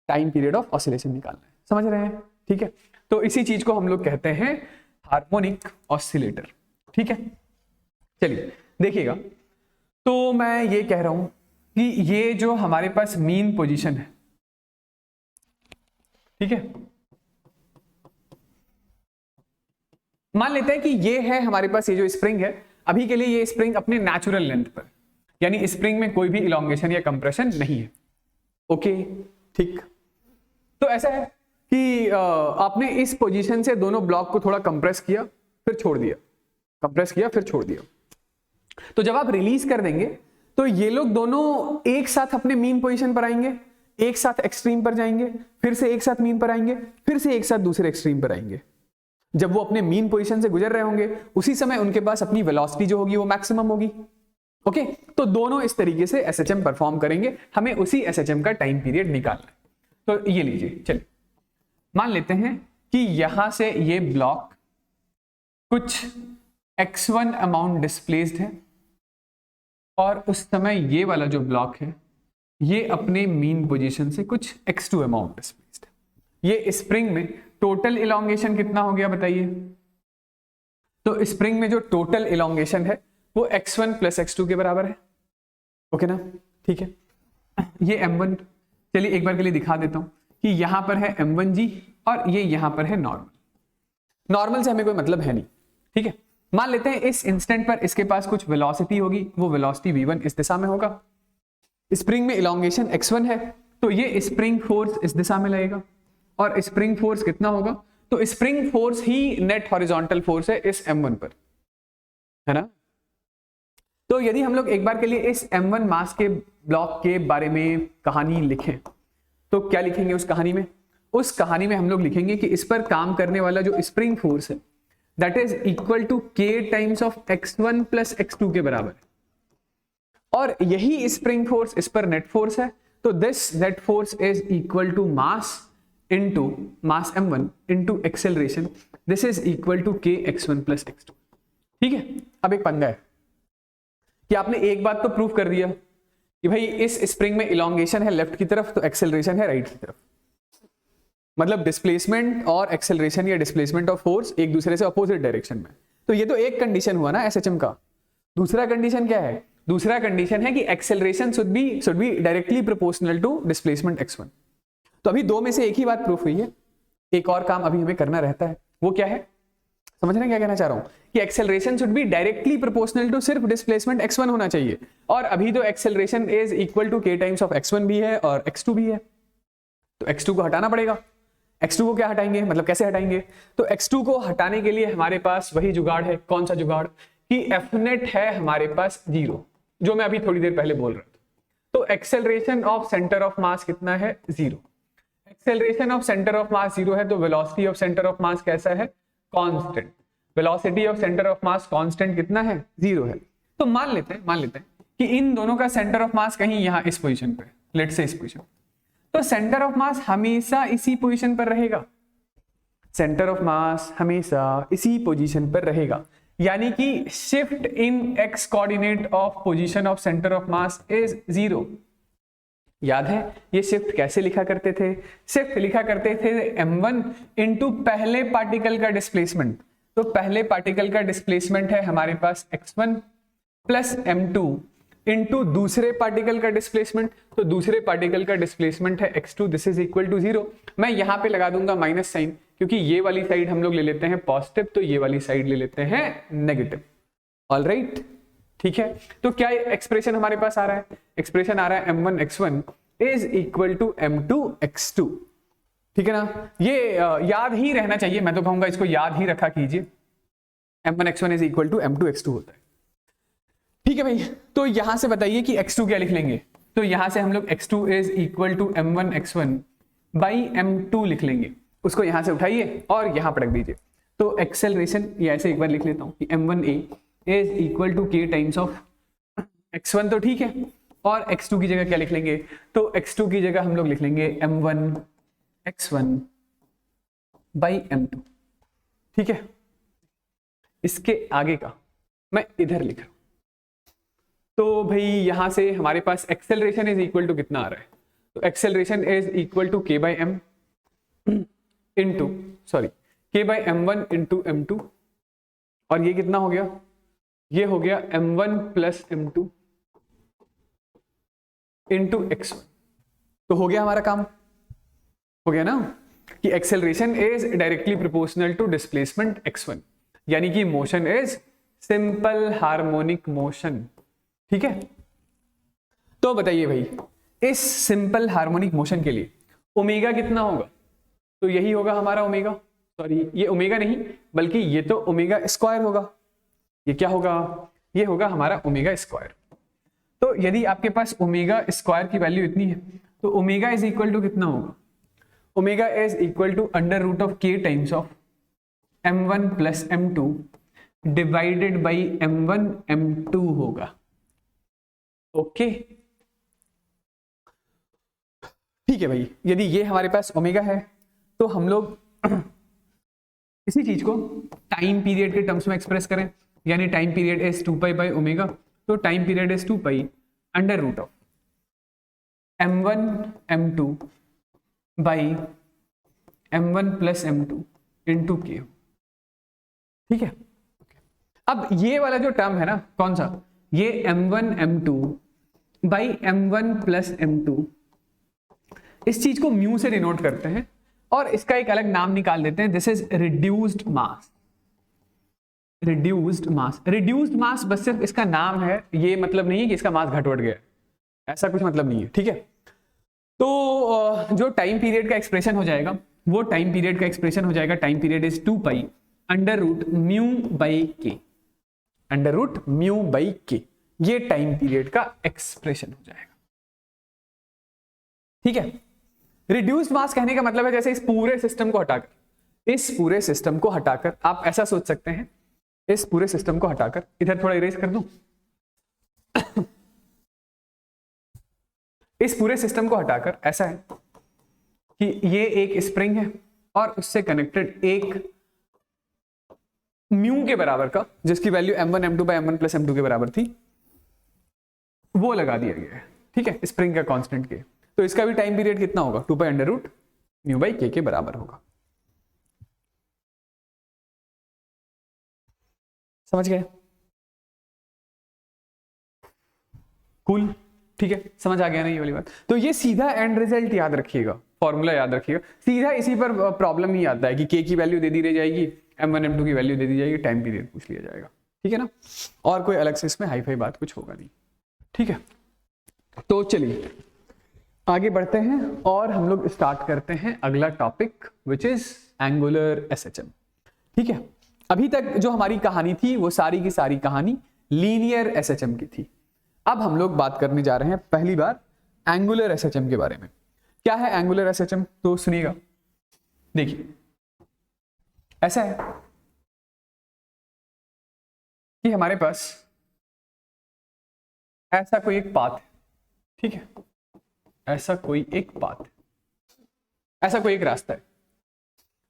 टाइम पीरियड ऑफ ऑसिलेशन निकालना है। समझ रहे हैं? ठीक है, तो इसी चीज को हम लोग कहते हैं हार्मोनिक ऑसिलेटर। ठीक है, चलिए देखिएगा, तो मैं ये कह रहा हूं कि ये जो हमारे पास मीन पोजीशन है, ठीक है, मान लेते हैं कि ये है हमारे पास ये जो स्प्रिंग है, अभी के लिए ये स्प्रिंग अपने नेचुरल लेंथ पर, यानी स्प्रिंग में कोई भी इलॉन्गेशन या कंप्रेशन नहीं है। ओके, ठीक। तो ऐसा है कि आपने इस पोजीशन से दोनों ब्लॉक को थोड़ा कंप्रेस किया फिर छोड़ दिया, कंप्रेस किया फिर छोड़ दिया। तो जब आप रिलीज कर देंगे तो ये लोग दोनों एक साथ अपने मीन पोजीशन पर आएंगे, एक साथ एक्सट्रीम पर जाएंगे, फिर से एक साथ मीन पर आएंगे, फिर से एक साथ दूसरे एक्सट्रीम पर आएंगे। जब वो अपने मीन पोजीशन से गुजर रहे होंगे उसी समय उनके पास अपनी वेलोसिटी जो होगी वो मैक्सिमम होगी। ओके, तो दोनों इस तरीके से SHM परफॉर्म करेंगे, हमें उसी SHM का टाइम पीरियड निकालना है। तो ये लीजिए, चलिए मान लेते हैं कि यहां से ये ब्लॉक कुछ x1 अमाउंट डिस्प्लेस्ड है और उस समय ये वाला जो ब्लॉक है ये अपने मीन पोजीशन से कुछ x2 अमाउंट डिस्प्लेस्ड है। ये स्प्रिंग में टोटल इलॉन्गेशन कितना हो गया बताइए? तो स्प्रिंग में जो टोटल इलॉन्गेशन है वो x1 प्लस x2 के बराबर है। ओके ना? ठीक है, ये m1, चलिए एक बार के लिए दिखा देता हूं कि यहां पर है m1g और ये यहां पर है नॉर्मल। नॉर्मल से हमें कोई मतलब है नहीं। ठीक है, मान लेते हैं इस इंस्टेंट पर इसके पास कुछ वेलोसिटी होगी, वो वेलोसिटी v1 इस दिशा में होगा। स्प्रिंग में इलॉन्गेशन x1 है तो ये स्प्रिंग फोर्स इस दिशा में लगेगा और स्प्रिंग फोर्स कितना होगा? तो स्प्रिंग फोर्स ही नेट हॉरिजॉन्टल फोर्स है इस m1 पर, है ना? तो यदि हम लोग एक बार के लिए इस m1 मास के ब्लॉक के बारे में कहानी लिखें तो क्या लिखेंगे उस कहानी में? उस कहानी में हम लोग लिखेंगे कि इस पर काम करने वाला जो स्प्रिंग फोर्स है that is equal to k times of x1 plus x2 के बराबर है, और यही स्प्रिंग फोर्स इस पर नेट फोर्स है। तो this net force is equal to mass into mass m1 into acceleration, this is equal to k x1 plus x2। ठीक है, अब एक पंगा है कि आपने एक बात तो प्रूव कर दिया कि भाई इस स्प्रिंग में इलॉन्गेशन है लेफ्ट की तरफ तो एक्सेलरेशन है राइट की तरफ, मतलब डिस्प्लेसमेंट और एक्सेलरेशन या डिस्प्लेसमेंट ऑफ फोर्स एक दूसरे से अपोजिट डायरेक्शन में। तो ये तो एक कंडीशन हुआ ना SHM का। दूसरा कंडीशन क्या है? दूसरा कंडीशन है कि acceleration should be directly proportional to displacement x1। तो अभी दो में से एक ही बात प्रूफ हुई है, एक और काम अभी हमें करना रहता है। वो क्या है? समझ रहे हैं क्या कहना चाह रहा हूं? कि acceleration should be directly proportional to सिर्फ डिस्प्लेसमेंट x1 होना चाहिए, और अभी तो acceleration is equal to k times of x1 भी है और x2 भी है, तो x2 को हटाना पड़ेगा। x2 को क्या हटाएंगे, मतलब कैसे हटाएंगे? तो x2 को हटाने के लिए हमारे पास वही जुगाड़ है। कौन सा जुगाड़? कि एफ नेट है हमारे पास 0, जो मैं अभी थोड़ी देर पहले बोल रहा था। तो एक्सेलरेशन ऑफ सेंटर ऑफ मास कितना है? 0। एक्सेलरेशन ऑफ सेंटर ऑफ मास 0 है तो वेलोसिटी ऑफ सेंटर ऑफ मास कैसा है? Constant. Velocity of centre of mass constant कितना है? 0 है। तो मान लेते हैं कि इन दोनों का सेंटर ऑफ मास कहीं यहां इस पोजीशन पे, लेट से इस पोजीशन। तो सेंटर ऑफ मास हमेशा इसी पोजीशन पर रहेगा, सेंटर ऑफ मास हमेशा इसी पोजीशन पर रहेगा, यानी कि shift in x coordinate of position of centre of mass is 0। याद है ये शिफ्ट कैसे लिखा करते थे? शिफ्ट लिखा करते थे m1 इंटू पहले पार्टिकल का डिस्प्लेसमेंट। तो पहले पार्टिकल का डिस्प्लेसमेंट है हमारे पास x1 प्लस m2 इंटू दूसरे पार्टिकल का डिस्प्लेसमेंट। तो दूसरे पार्टिकल का डिस्प्लेसमेंट है x2, this is equal to 0। मैं यहां पे लगा दूंगा माइनस साइन, क्योंकि ये वाली साइड हम लोग ले लेते हैं पॉजिटिव, तो ये वाली साइड ले लेते हैं नेगेटिव। ऑलराइट, ठीक है। तो क्या एक्सप्रेशन हमारे पास आ रहा है? एक्सप्रेशन आ रहा है m1 x1 is equal to m2 x2, ठीक है ना। ये याद ही रहना चाहिए, मैं तो कहूंगा इसको याद ही रखा कीजिए। m1 x1 is equal to m2 x2 होता है, ठीक है भाई। तो यहां से बताइए कि x2 क्या लिख लेंगे? तो यहां से हम लोग x2 is equal to m1 x1 by m2 लिख लेंगे। उसको यहां से उठाइए और यहां पटक दीजिए। तो एक्सेलरेशन ये ऐसे एक बार लिख लेता हूं कि m1a is equal to k times of x1, तो ठीक है। और x2 की जगह क्या लिख लेंगे? तो x2 की जगह हम लोग लिख लेंगे m1 x1 बाई m2, ठीक है। इसके आगे का मैं इधर लिख रहा हूं। तो भाई यहां से हमारे पास एक्सेलरेशन इज इक्वल टू कितना आ रहा है? तो acceleration is equal to k by m into k by m1 into m2, और ये कितना हो गया? ये हो गया m1 plus m2 into x1। तो हो गया हमारा काम, हो गया ना कि acceleration is directly proportional to displacement x1, यानी कि motion is simple harmonic motion, ठीक है। तो बताइए भाई, इस सिंपल हार्मोनिक मोशन के लिए ओमेगा कितना होगा? तो यही होगा हमारा ओमेगा, सॉरी ये ओमेगा नहीं बल्कि ये तो ओमेगा स्क्वायर होगा। ये क्या होगा? ये होगा हमारा ओमेगा स्क्वायर। तो यदि आपके पास ओमेगा स्क्वायर की वैल्यू इतनी है तो ओमेगा इज इक्वल टू कितना होगा? Omega is equal to under root of k times of m1 plus m2 divided by m1 m2 होगा। ओके, ठीक है भाई। यदि ये हमारे पास ओमेगा है तो हम लोग इसी चीज को टाइम पीरियड के टर्म्स में एक्सप्रेस करें, यानी time period is 2 pi by omega. तो time period is 2 pi under root of m1 m2 by m1 plus m2 into k, ठीक है। अब ये वाला जो टर्म है ना, कौन सा? ये m1 m2 by m1 plus m2, इस चीज को म्यू से डिनोट करते हैं और इसका एक अलग नाम निकाल देते हैं, this is reduced mass. Reduced mass, reduced mass बस सिर्फ इसका नाम है, ये मतलब नहीं है कि इसका मास घट बढ़ गया, ऐसा कुछ मतलब नहीं है, ठीक है। तो जो टाइम पीरियड का एक्सप्रेशन हो जाएगा वो टाइम पीरियड का एक्सप्रेशन हो जाएगा, time period is 2 pi under root mu by k, under root mu by के, ये टाइम पीरियड का एक्सप्रेशन हो जाएगा, ठीक है। रिड्यूस्ड मास कहने का मतलब है जैसे इस पूरे सिस्टम को हटाकर आप ऐसा सोच सकते हैं, इस पूरे सिस्टम को हटाकर इधर थोड़ा इरेज कर दूं इस पूरे सिस्टम को हटाकर ऐसा है कि ये एक स्प्रिंग है और उससे कनेक्टेड एक म्यू के बराबर का, जिसकी value m1 m2 by m1 plus m2 के बराबर थी, वो लगा दिया गया है, ठीक है, स्प्रिंग का कांस्टेंट के। तो इसका भी टाइम पीरियड कितना होगा? 2 pi under root mu by k बराबर होगा। समझ गए? कूल, ठीक है, समझ आ गया ना ये वाली बात। तो ये सीधा एंड रिजल्ट याद रखिएगा, फॉर्मूला याद रखिएगा, सीधा इसी पर प्रॉब्लम ही आता है कि के की वैल्यू दे दी रह जाएगी, m1 m2 की वैल्यू दे दी जाएगी, टाइम पीरियड पूछ लिया जाएगा, ठीक है ना। और कोई अलग से इसमें हाई फाई बात कुछ होगा नहीं, ठीक है। तो चलिए आगे बढ़ते हैं और हम लोग स्टार्ट करते हैं अगला topic which is angular SHM, ठीक है। अभी तक जो हमारी कहानी थी वो सारी की सारी कहानी लीनियर एसएचएम की थी। अब हम लोग बात करने जा रहे हैं पहली बार एंगुलर एसएचएम के बारे में। क्या है एंगुलर एसएचएम? तो सुनिएगा, देखिए ऐसा है कि हमारे पास ऐसा कोई एक पाथ है, ठीक है, ऐसा कोई एक पाथ है, ऐसा कोई एक रास्ता है,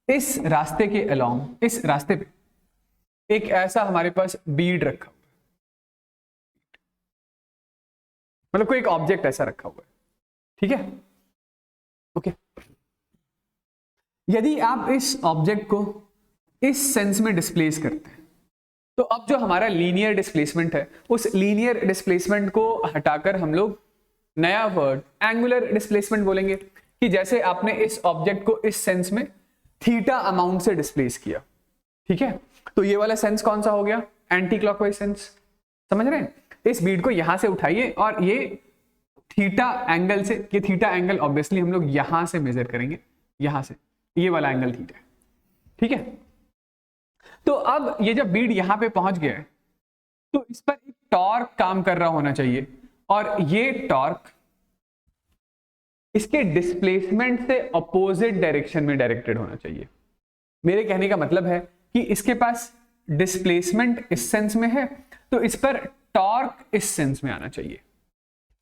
इस रास्ते के अलोंग, इस रास्ते पे एक ऐसा हमारे पास बीड रखा हुआ है, मतलब कोई एक ऑब्जेक्ट ऐसा रखा हुआ है, ठीक है, ओके। यदि आप इस ऑब्जेक्ट को इस सेंस में डिस्प्लेस करते हैं, तो अब जो हमारा लीनियर डिस्प्लेसमेंट है, उस लीनियर डिस्प्लेसमेंट को हटाकर हम लोग नया वर्ड एंगुलर डिस्प्लेसमेंट बोलेंगे, कि जैसे आपने इस ऑब्जेक्ट को इस सेंस में थीटा अमाउंट से डिस्प्लेस किया, ठीक है। तो ये वाला सेंस कौन सा हो गया, एंटी क्लॉकवाइज सेंस, समझ रहे हैं। इस बीड को यहां से उठाइए और ये थीटा एंगल से, ये थीटा एंगल ऑब्वियसली हम लोग यहां से मेजर करेंगे, यहां से ये वाला एंगल थीटा है, ठीक है। तो अब ये जब बीड यहां पे पहुंच गया है, तो इस पर एक टॉर्क काम कर रहा होना चाहिए, और ये टॉर्क इसके डिस्प्लेसमेंट से अपोजिट डायरेक्शन में डायरेक्टेड होना चाहिए। मेरे कहने का मतलब है कि इसके पास डिस्प्लेसमेंट इस सेंस में है, तो इस पर टॉर्क इस सेंस में आना चाहिए।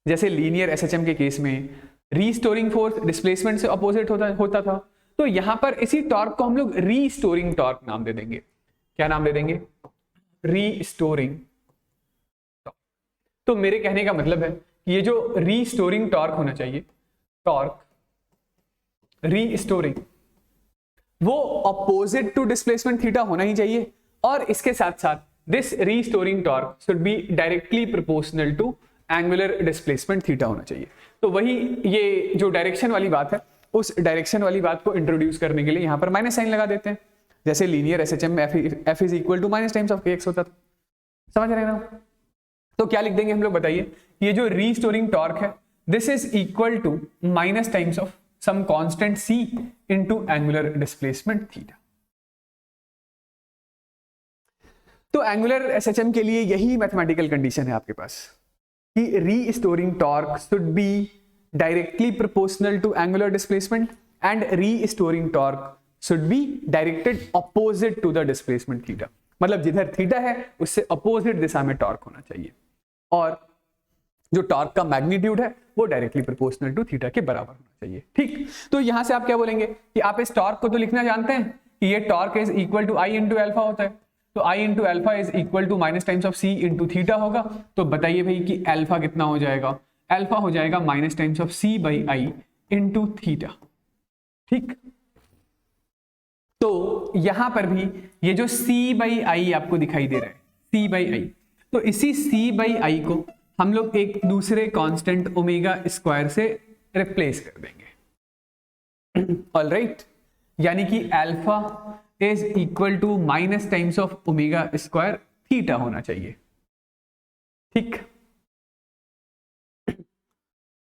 जैसे लीनियर एसएचएम के केस में रीस्टोरिंग फोर्स डिस्प्लेसमेंट से अपोजिट होता था, तो यहां पर इसी टॉर्क को हम लोग रीस्टोरिंग टॉर्क नाम दे देंगे। क्या नाम दे देंगे, रीस्टोरिंग टॉर्क। तो मेरे कहने का मतलब है कि ये जो रीस्टोरिंग टॉर्क होना चाहिए, टॉर्क रीस्टोरिंग, वो अपोजिट टू डिस्प्लेसमेंट थीटा होना ही चाहिए, और इसके साथ साथ this restoring torque should be directly proportional to angular displacement theta होना चाहिए। तो वही ये जो डायरेक्शन वाली बात है, उस डायरेक्शन वाली बात को इंट्रोड्यूस करने के लिए यहां पर माइनस साइन लगा देते हैं, जैसे लीनियर एसएचएम में F is equal to minus times of kx होता था, समझ रहे हैं ना। तो क्या लिख देंगे हम लोग, बताइए। ये जो रीस्टोरिंग टॉर्क है, this is equal to minus times of some constant c into angular displacement theta. तो एंगुलर एसएचएम के लिए यही मैथमेटिकल कंडीशन है आपके पास, कि restoring torque should be directly proportional to angular displacement and restoring torque should be directed opposite to the displacement theta. मतलब जिधर थीटा है उससे अपोजिट दिशा में टॉर्क होना चाहिए, और जो टॉर्क का मैग्नीट्यूड है वो डायरेक्टली प्रोपोर्शनल टू थीटा के बराबर होना चाहिए, ठीक। तो यहां से आप क्या बोलेंगे कि आप इस टॉर्क को तो लिखना जानते हैं कि ये torque is equal to I into alpha होता है, तो I into alpha is equal to minus times of C into theta होगा। तो बताइए भाई कि एल्फा कितना हो जाएगा, एल्फा हो जाएगा minus times of C by I into theta, ठीक। तो यहां पर भी ये जो c बाई आई आपको दिखाई दे रहा है, c बाई आई, तो इसी c बाई आई को हम लोग एक दूसरे कांस्टेंट ओमेगा स्क्वायर से रिप्लेस कर देंगे, ऑलराइट। यानी कि alpha is equal to minus times of omega square theta होना चाहिए, ठीक।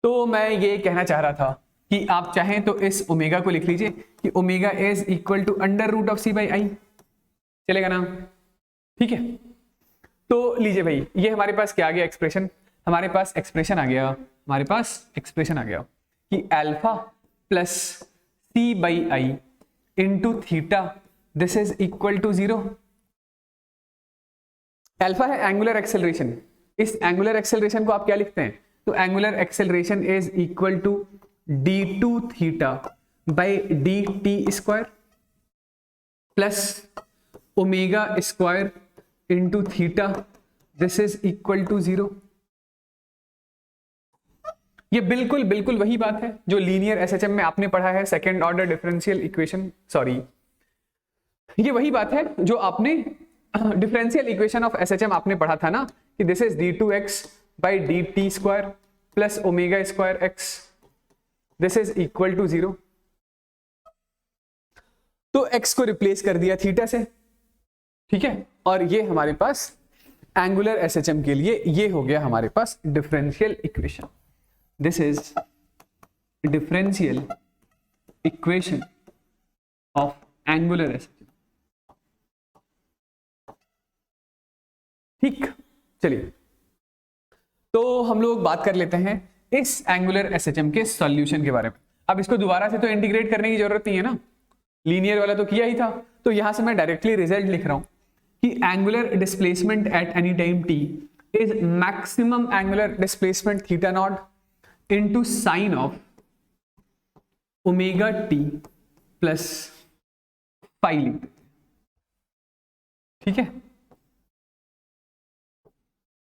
तो मैं ये कहना चाह रहा था कि आप चाहें तो इस ओमेगा को लिख लीजिए कि omega is equal to under root of C by I, चलेगा ना, ठीक है। तो लीजिए भाई, ये हमारे पास क्या आ गया एक्सप्रेशन, हमारे पास एक्सप्रेशन आ गया, हमारे पास एक्सप्रेशन आ गया कि alpha plus C by I into theta this is equal to 0। Alpha है एंगुलर एक्सेलरेशन, इस एंगुलर एक्सेलरेशन को आप क्या लिखते हैं, तो angular acceleration is equal to d2 theta by dt square plus omega square into theta this is equal to 0। ये बिल्कुल बिल्कुल वही बात है जो लीनियर एसएचएम में आपने पढ़ा है, second order differential equation, sorry ये वही बात है जो आपने डिफरेंशियल इक्वेशन ऑफ एसएचएम आपने पढ़ा था ना, कि this is d2x by dt square plus omega square x this is equal to 0। तो x को रिप्लेस कर दिया थीटा से, ठीक है, और ये हमारे पास एंगुलर एसएचएम के लिए ये हो गया हमारे पास differential equation, this is differential equation of angular SHM, ठीक। चलिए तो हम लोग बात कर लेते हैं इस एंगुलर एसएचएम के सॉल्यूशन के बारे में। अब इसको दोबारा से तो इंटीग्रेट करने की जरूरत नहीं है ना, लीनियर वाला तो किया ही था, तो यहां से मैं डायरेक्टली रिजल्ट लिख रहा हूं कि angular displacement at any time t is maximum angular displacement theta naught into sine of omega T plus phi लिख देते हैं, ठीक है।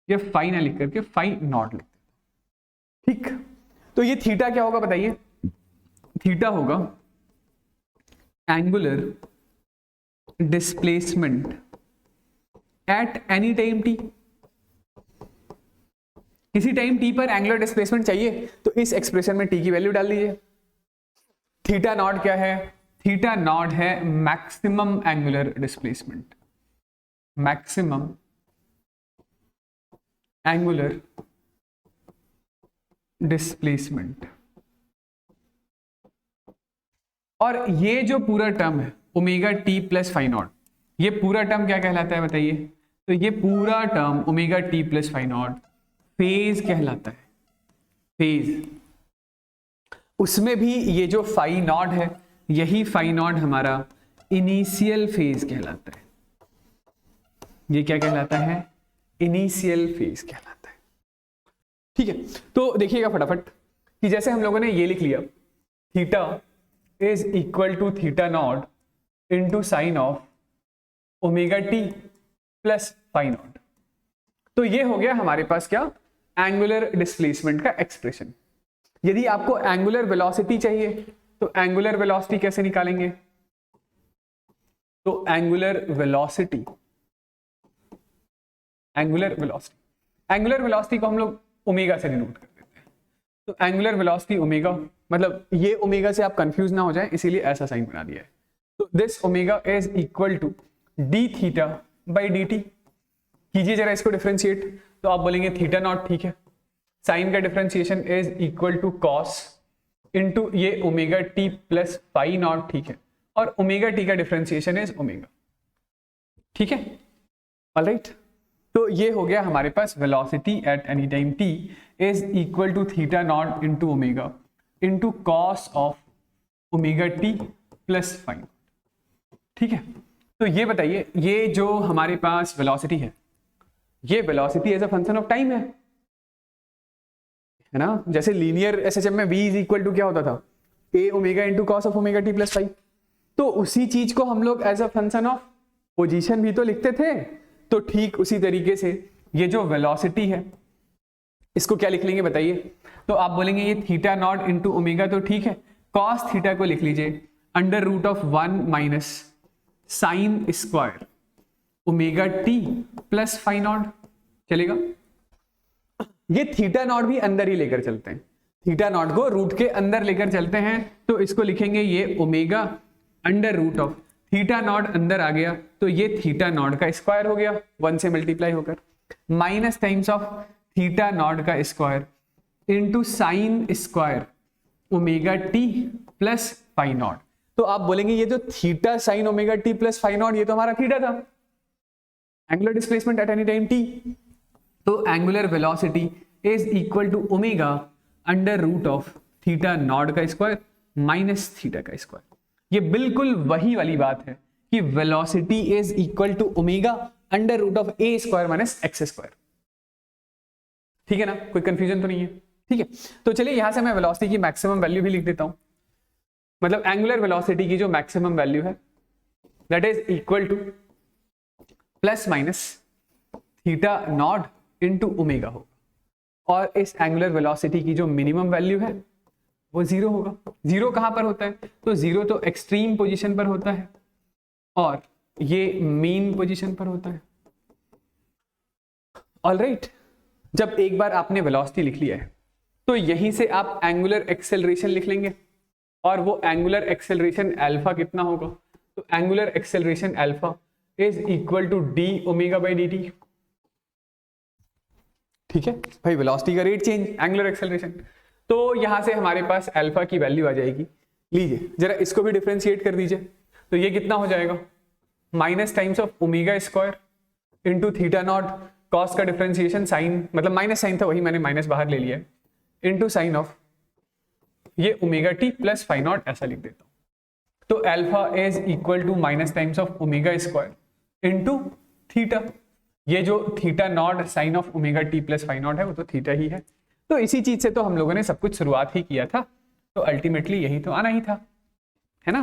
ये फाई ना लिख करके फाई नॉट लिख देते हैं, ठीक। तो ये थीटा क्या होगा बताइए? थीटा होगा angular displacement at any time T. किसी टाइम टी पर एंगुलर डिस्प्लेसमेंट चाहिए तो इस एक्सप्रेशन में टी की वैल्यू डाल दीजिए। थीटा नॉट क्या है? थीटा नॉट है maximum angular displacement, maximum angular displacement. और ये जो पूरा टर्म है omega T plus phi naught, ये पूरा टर्म क्या कहलाता है बताइए? तो ये पूरा term omega T plus phi naught phase कहलाता है, फेज। उसमें भी ये जो फाई नॉट है, यही फाई नॉट हमारा इनिशियल फेज कहलाता है। ये क्या कहलाता है? इनिशियल फेज कहलाता है, ठीक है। तो देखिएगा फटाफट कि जैसे हम लोगों ने ये लिख लिया, theta is equal to theta naught into sine of omega T plus phi naught. तो ये हो गया हमारे पास क्या? एंगुलर डिस्प्लेसमेंट का एक्सप्रेशन। यदि आपको एंगुलर वेलोसिटी चाहिए तो एंगुलर वेलोसिटी कैसे निकालेंगे? तो एंगुलर वेलोसिटी को हम लोग ओमेगा से डिनोट कर देते हैं। तो एंगुलर वेलोसिटी ओमेगा, मतलब ये ओमेगा से आप कंफ्यूज ना हो जाए इसीलिए ऐसा साइन बना दिया है। तो this omega is equal to d theta by d t. कीजिए जरा इसको डिफरेंशिएट, तो आप बोलेंगे थीटा नॉट, ठीक है। साइन का differentiation is equal to cos into ये omega T plus phi naught, ठीक है। और ओमेगा टी का डिफरेंशिएशन इज ओमेगा, ठीक है। ऑलराइट, तो ये हो गया हमारे पास velocity at any time T is equal to theta naught into omega into cos of omega T plus phi, ठीक है। तो ये बताइए, ये जो हमारे पास वेलोसिटी है, ये velocity as a function of time है ना। जैसे लीनियर एसएचएम में v इज इक्वल टू क्या होता था? a omega into cos of omega T plus phi. तो उसी चीज को हम लोग as a function of position भी तो लिखते थे। तो ठीक उसी तरीके से ये जो वेलोसिटी है इसको क्या लिख लेंगे बताइए? तो आप बोलेंगे ये थीटा नॉट इंटू ओमेगा, तो ठीक है। कॉस थीटा को लिख लीजिए under root of 1 minus sine square omega T plus phi naught, चलेगा। ये थीटा नॉट भी अंदर ही लेकर चलते हैं, थीटा नॉट को रूट के अंदर लेकर चलते हैं। तो इसको लिखेंगे ये omega under root of theta naught अंदर आ गया, तो ये थीटा नॉट का स्क्वायर हो गया 1 से मल्टीप्लाई होकर, minus times of theta naught का square into sine square omega T plus phi naught. तो आप बोलेंगे ये जो theta sine omega T plus phi naught, ये तो हमारा थीटा था, angular displacement at any time T. तो angular velocity is equal to omega under root of theta naught का स्क्वायर माइनस थीटा का स्क्वायर। ये बिल्कुल वही वाली बात है कि velocity is equal to omega under root of a square minus x square, ठीक है ना। कोई कंफ्यूजन तो नहीं है, ठीक है। तो चलिए यहां से मैं वेलोसिटी की मैक्सिमम वैल्यू भी लिख देता हूं, मतलब एंगुलर वेलोसिटी की जो मैक्सिमम वैल्यू है that is equal two plus minus theta naught into omega होगा, और इस एंगुलर वेलोसिटी की जो मिनिमम वैल्यू है वो 0 होगा। 0 कहां पर होता है? तो 0 तो एक्सट्रीम पोजीशन पर होता है और ये मीन पोजीशन पर होता है। ऑलराइट, जब एक बार आपने वेलोसिटी लिख लिया है तो यहीं से आप एंगुलर एक्सेलरेशन लिख लेंगे, और वो एंगुलर एक्सेलरेशन अल्फा कितना होगा? तो angular acceleration alpha is equal to d omega by d t, ठीक है भाई। वेलोसिटी का रेट चेंज, एंगुलर एक्सेलरेशन, तो यहां से हमारे पास अल्फा की वैल्यू आ जाएगी। लीजिए जरा इसको भी डिफरेंशिएट कर दीजिए, तो ये कितना हो जाएगा? Minus times of omega square into theta naught, cos का डिफरेंशिएशन साइन, मतलब माइनस साइन था वही मैंने माइनस बाहर ले लिया है, इंटू साइन ऑफ ये omega T plus phi naught, ऐसा लिख देता हूं। तो alpha is equal to minus times of omega square into theta, ये जो theta naught sine of omega T plus phi naught है वो तो थीटा ही है। तो इसी चीज से तो हम लोगों ने सब कुछ शुरुआत ही किया था, तो अल्टीमेटली यही तो आना ही था, है ना।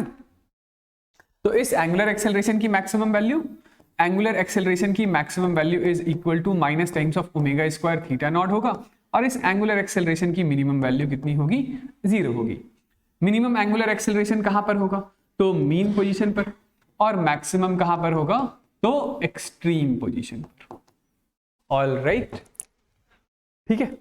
तो इस एंगुलर एक्सेलरेशन की मैक्सिमम वैल्यू, एंगुलर एक्सेलरेशन की maximum value is equal to minus times of omega square theta naught होगा, और इस एंगुलर एक्सेलरेशन की मिनिमम वैल्यू कितनी होगी, 0 होगी। मिनिमम एंगुलर एक्सेलरेशन कहां पर होगा, तो मीन पोजीशन पर, और मैक्सिमम कहां पर होगा, तो एक्सट्रीम पोजीशन पर। ऑल राइट, ठीक है।